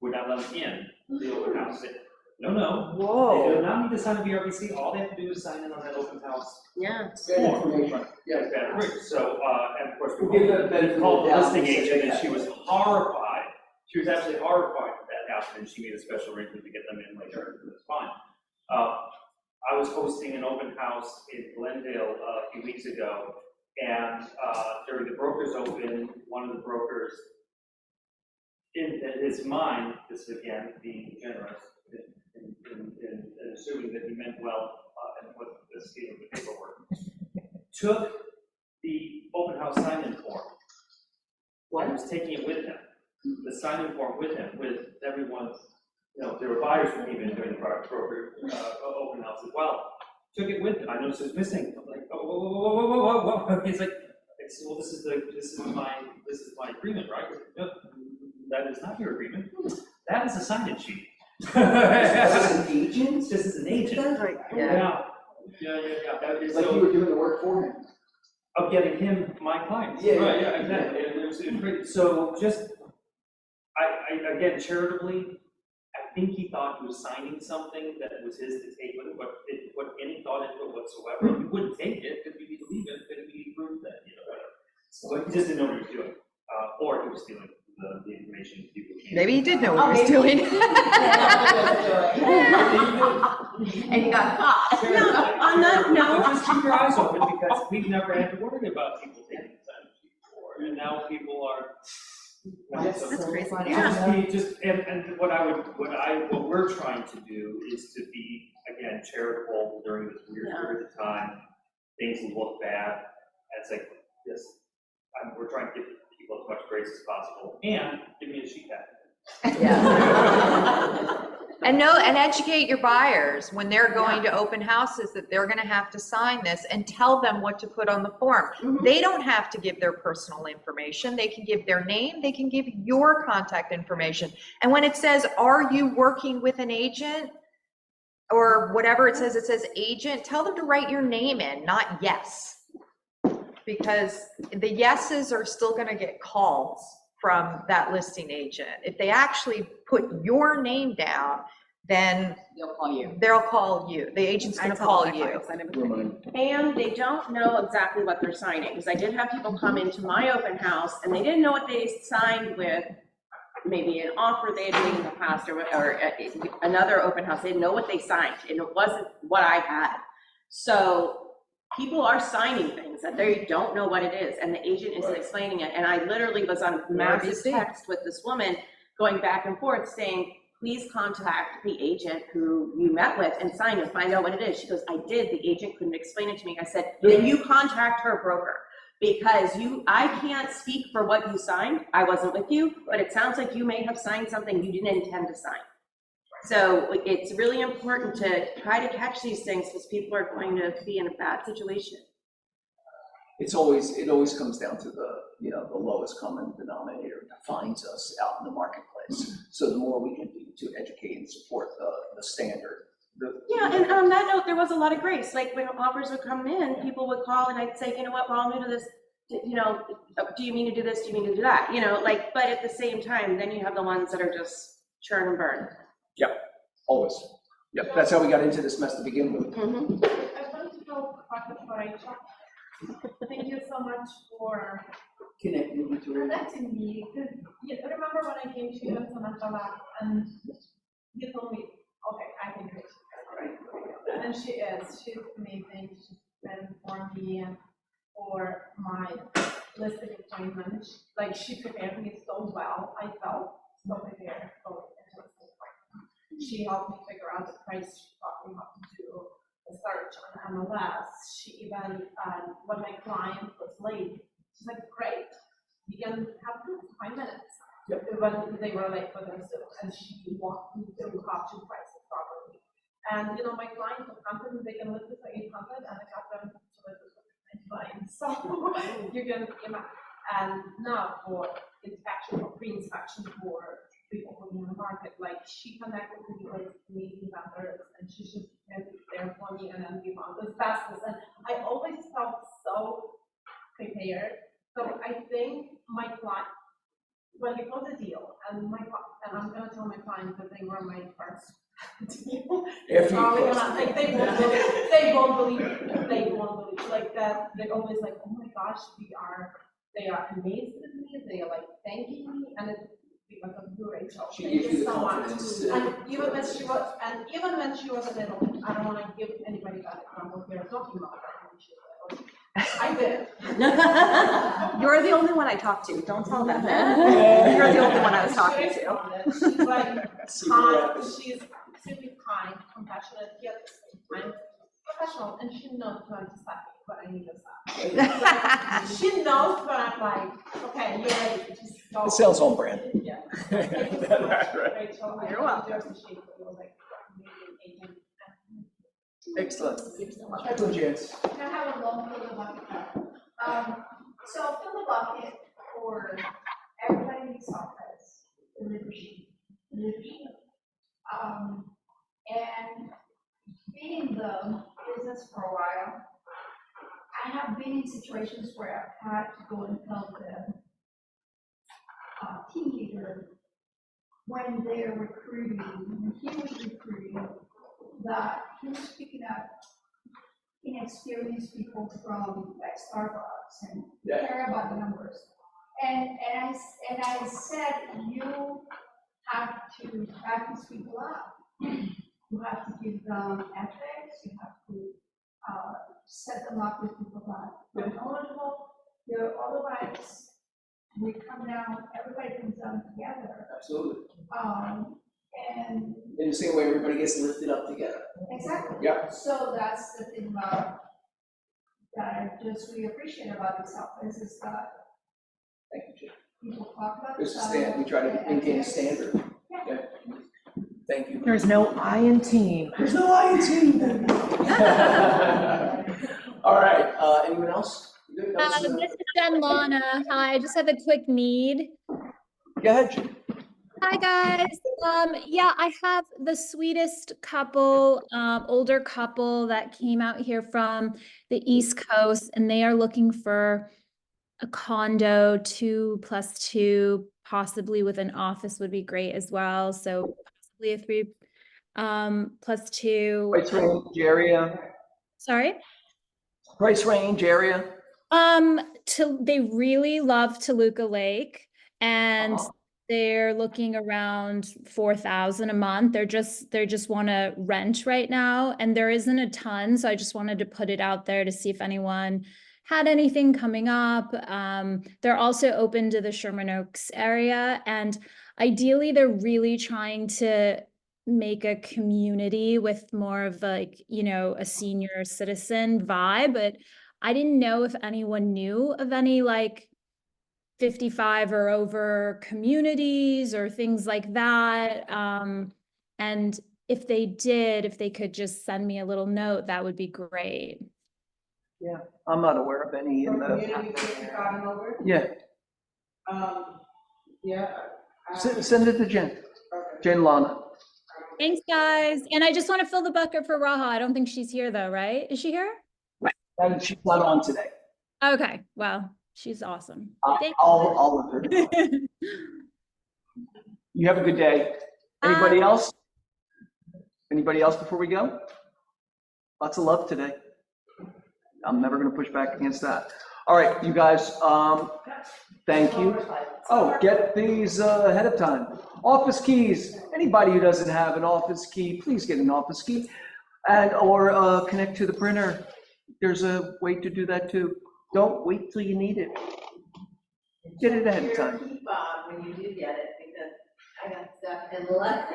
Would not let them in the open house. Said, no, they do not need to sign a VRBC. All they have to do is sign in on that open house. Yeah. Form. Yeah, bad information. So, and of course, we called the listing agent, and she was horrified. She was absolutely horrified that that happened, and she made a special arrangement to get them in later. It was fine. I was hosting an open house in Glendale a few weeks ago, and during the brokers open, one of the brokers, in his mind, this is again being generous, in assuming that he meant well and what this deal with the paperwork, took the open house sign-in form. And was taking it with him, the sign-in form with him, with everyone's. There were buyers who came in during the broker open house as well. Took it with him. I noticed it was missing. I'm like, oh, whoa. He's like, well, this is my agreement, right? No, that is not your agreement. That is a sign-in sheet. This is an agent? This is an agent. Right. Yeah. Like you were doing the work for him. Of getting him my clients. Yeah, Right, yeah, exactly. It was great. So just, I again, charitably, I think he thought he was signing something that was his to take with him, but if put any thought into it whatsoever, he wouldn't take it because we'd leave it, because we proved that, whatever. So he just didn't know what he was doing, or he was stealing the information people. Maybe he did know what he was doing. And he got caught. On that note, Just keep your eyes open, because we've never had to worry about people taking the sign before, and now people are. That's crazy. And what we're trying to do is to be, again, charitable during this weird period of time. Things look bad, and it's like, yes, we're trying to give people as much grace as possible, and give me a sheet pack. And educate your buyers when they're going to open houses that they're gonna have to sign this, and tell them what to put on the form. They don't have to give their personal information. They can give their name, they can give your contact information. And when it says, are you working with an agent? Or whatever it says agent, tell them to write your name in, not yes. Because the yeses are still gonna get calls from that listing agent. If they actually put your name down, then They'll call you. they'll call you. The agent's gonna call you. and they don't know exactly what they're signing, because I did have people come into my open house and they didn't know what they signed with, maybe an offer they had made in the past, or another open house, they didn't know what they signed, and it wasn't what I had. So people are signing things that they don't know what it is, and the agent isn't explaining it. And I literally was on a massive text with this woman going back and forth saying, please contact the agent who you met with and sign and find out what it is. She goes, I did. The agent couldn't explain it to me. I said, then you contact her broker, because I can't speak for what you signed. I wasn't with you, but it sounds like you may have signed something you didn't intend to sign. So it's really important to try to catch these things, because people are going to be in a bad situation. It always comes down to the lowest common denominator that finds us out in the marketplace. So the more we can do to educate and support the standard. Yeah, and on that note, there was a lot of grace. Like when offers would come in, people would call and I'd say, you know what, well, I'm new to this, do you mean to do this? Do you mean to do that? But at the same time, then you have the ones that are just churn and burn. Yep, always. Yep, that's how we got into this mess to begin with. I want to go back to Rachel. Thank you so much for Connecting with you. connecting me. Because remember when I came to you in Samantha Lab and you told me, okay, I think she's right. And she is. She's amazing. She's been for me for my listing appointment. Like, she prepared me so well. I felt so prepared for it. She helped me figure out the price. She taught me how to do the search on MLS, she even, when my client was late, she's like, great, you can have 5 minutes. When they were late for their Zoom, and she walked me through how to price it properly. And, you know, my clients are confident they can live with for 800, and I got them to live with 99. So you can, you know, and now for inspection or pre-inspection for people who are in the market, like she connected with like amazing vendors, and she's just there for me, and then we found this fastest. And I always felt so prepared. So I think my client, when we close a deal, and I'm gonna tell my clients that they were my first deal. After you Probably close gonna, the like, they won't believe, like that, they're always like, oh my gosh, they are amazed with me, they are like thanking me, and it's because of you, Rachel. She Thank gives you you the so much. confidence And even when she was a little, I don't wanna give anybody that example here, talking about her when she was little. I did. You're the only one I talked to, don't tell them. You're the only one I was talking to. She's like kind, she's extremely kind, compassionate, yet at the same time professional, and she knows when to stop me, but I need to stop. She knows when I'm like, okay, you're ready, just go. It sounds on brand. Yeah. Thank you so much, Rachel. You're welcome. I really appreciate it. It was like amazing agent. Excellent. Excellent, Janice. Can I have a long fill the bucket? So fill the bucket for everybody in this office, the leadership. And being in the business for a while, I have been in situations where I've had to go and tell the team leader when they're recruiting, when he was recruiting, that he was picking up inexperienced people from like Starbucks and care about the numbers. And I said, you have to back these people up. You have to give them ethics, you have to set them up with people that are knowledgeable. Otherwise, we come down, everybody comes down together. Absolutely. And In the same way, everybody gets lifted up together. exactly. Yeah. So that's the thing about that I just really appreciate about this office is that Thank you, Jim. people talk about There's a stuff, stand, we try to maintain a standard. Yeah. Thank you. There's no I in team. There's no I in team. All right, anyone else? Good? That was, This is Jen Lana. Hi, I just have a quick need. Go ahead, Jim. Hi, guys. Yeah, I have the sweetest couple, older couple that came out here from the East Coast, and they are looking for a condo, 2+2, possibly with an office would be great as well. So possibly a 3+2. Price range, area. Sorry? Price range, area. They really love Toluca Lake, and Uh-huh. they're looking around 4,000 a month. They just want to rent right now, and there isn't a ton, so I just wanted to put it out there to see if anyone had anything coming up. They're also open to the Sherman Oaks area, and ideally they're really trying to make a community with more of like, a senior citizen vibe, but I didn't know if anyone knew of any like 55 or over communities or things like that. And if they did, if they could just send me a little note, that would be great. Yeah, I'm not aware of any in the. Community 55 and over? Yeah, Yeah. send it to Jen. Jen Lana. Thanks, guys. And I just want to fill the bucket for Raha. I don't think she's here though, right? Is she here? And she's not on today. Okay, well, she's awesome. Thank I'll let her. You have a good day. Anybody else? Anybody else before we go? Lots of love today. I'm never going to push back against that. All right, you guys, thank you. Oh, get these ahead of time. Office keys. Anybody who doesn't have an office key, please get an office key or connect to the printer. There's a way to do that too. Don't wait till you need it. Get it ahead of time. When you do get it, because I got and left.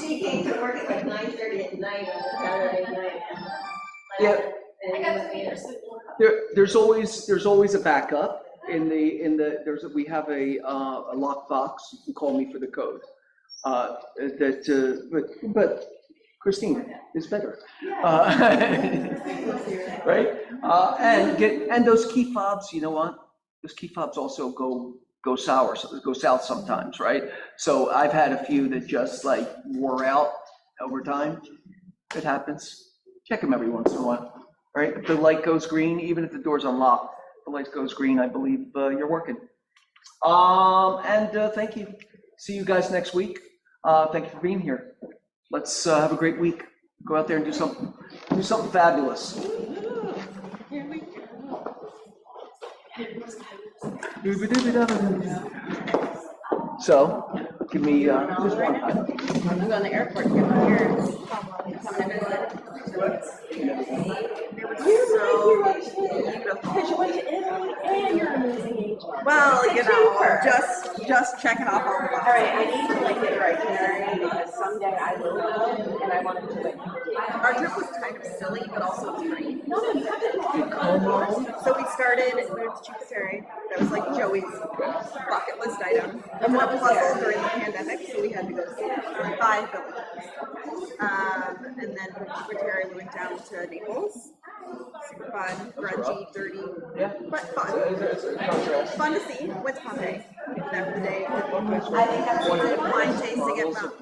She came to work at like 9:30 at night on Saturday night. Yeah. And There's always a backup we have a lock box. You can call me for the code. But Christine is better. Right? And those key fobs, you know what? Those key fobs also go south sometimes, right? So I've had a few that just like wore out over time. It happens. Check them every once in a while, right? If the light goes green, even if the door's unlocked, the light goes green, I believe you're working. Thank you. See you guys next week. Thank you for being here. Let's have a great week. Go out there and do something fabulous. Here we go. So, give me just one time. I'm going to the airport to get my parents. They were so beautiful. Because you went to Italy and you're an amazing agent. Well, you know, just checking off all the boxes. All right, I need to like get your itinerary because someday I will go and I want to do it. Our trip was kind of silly, but also free. No, you haven't. So we started at Chicoteri. That was like Joey's bucket list item. And what was puzzle during the pandemic, so we had to go see 5 villages. And then from Chicoteri we went down to Naples. Super fun, grungy, dirty, but fun. Fun to see. Went to Pompeii after the day. I think that's wine tasting at Mount.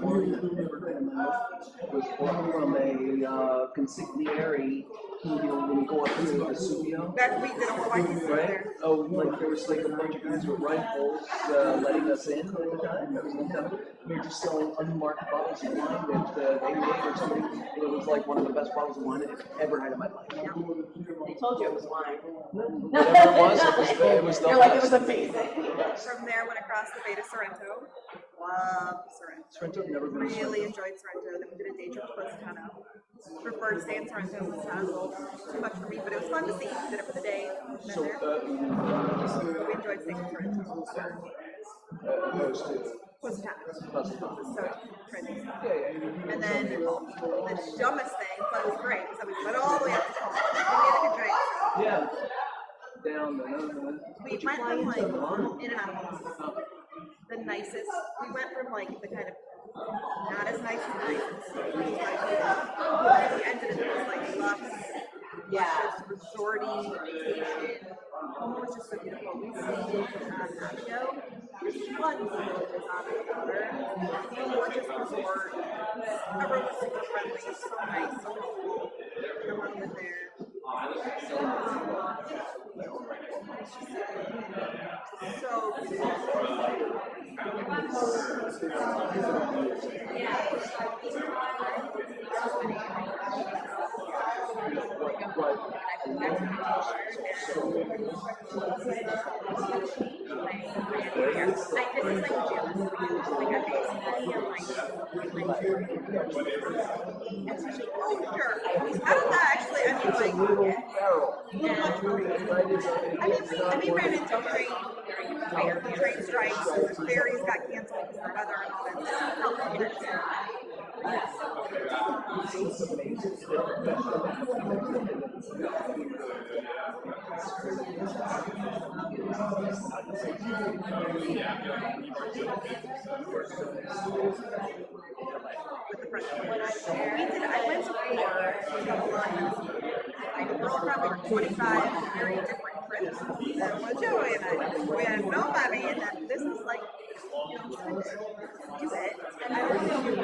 Was from a consigliere, when we go up to the Vesuvio. That week, they don't know why he's there. Oh, like there was like a bunch of guys with rifles letting us in all the time. That was one time. We were just selling unmarked bottles of wine that they made or something. And it was like one of the best bottles of wine I've ever had in my life. They told you it was wine. Whatever it was the You're like, it was amazing. From there, went across the Bay to Sorrento. Loved Sorrento. Sorrento, never been to Really enjoyed Sorrento. Then we did a day trip to Positano. Preferred to stay in Sorrento. Positano was a little too much for me, but it was fun to see. Did it for the day. So, we enjoyed staying in Sorrento. opposed to Positano. So trendy. And then the dumbest thing, but it was great, so we went all the way up to Como. We made a good drink. yeah, down the. We went from like in and out of the nicest. We went from like the kind of not as nice as nicest. We ended in this like luxe, just resorty vacation. Como was just so beautiful. We stayed on Abigo. There's tons of villages on the water. Gorgeous resort. Everyone was super friendly, so nice, so helpful. Everyone was there. So I mean, ran into train strikes, the ferries got canceled because of the weather and all that I went to 4 with a line. We're all probably 25 very different trips. And one Joey and I, we had no money, and then this is like, do it. And I don't know if you're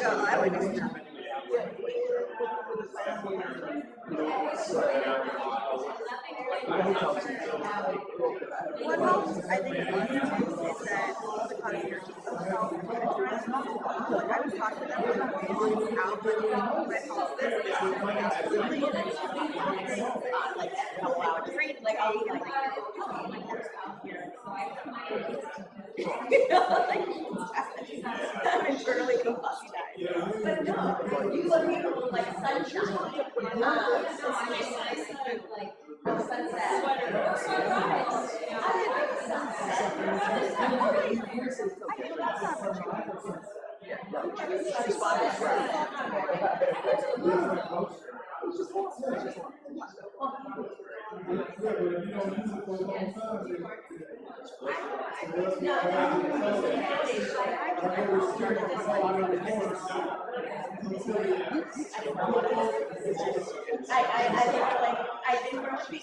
I like this. What helps, I think, is that the concierge is so self-management. Like, I was talking to them about how my house is like help out trade, like I'll be like I'm internally combusted. But no, you look at like sunshine. I didn't really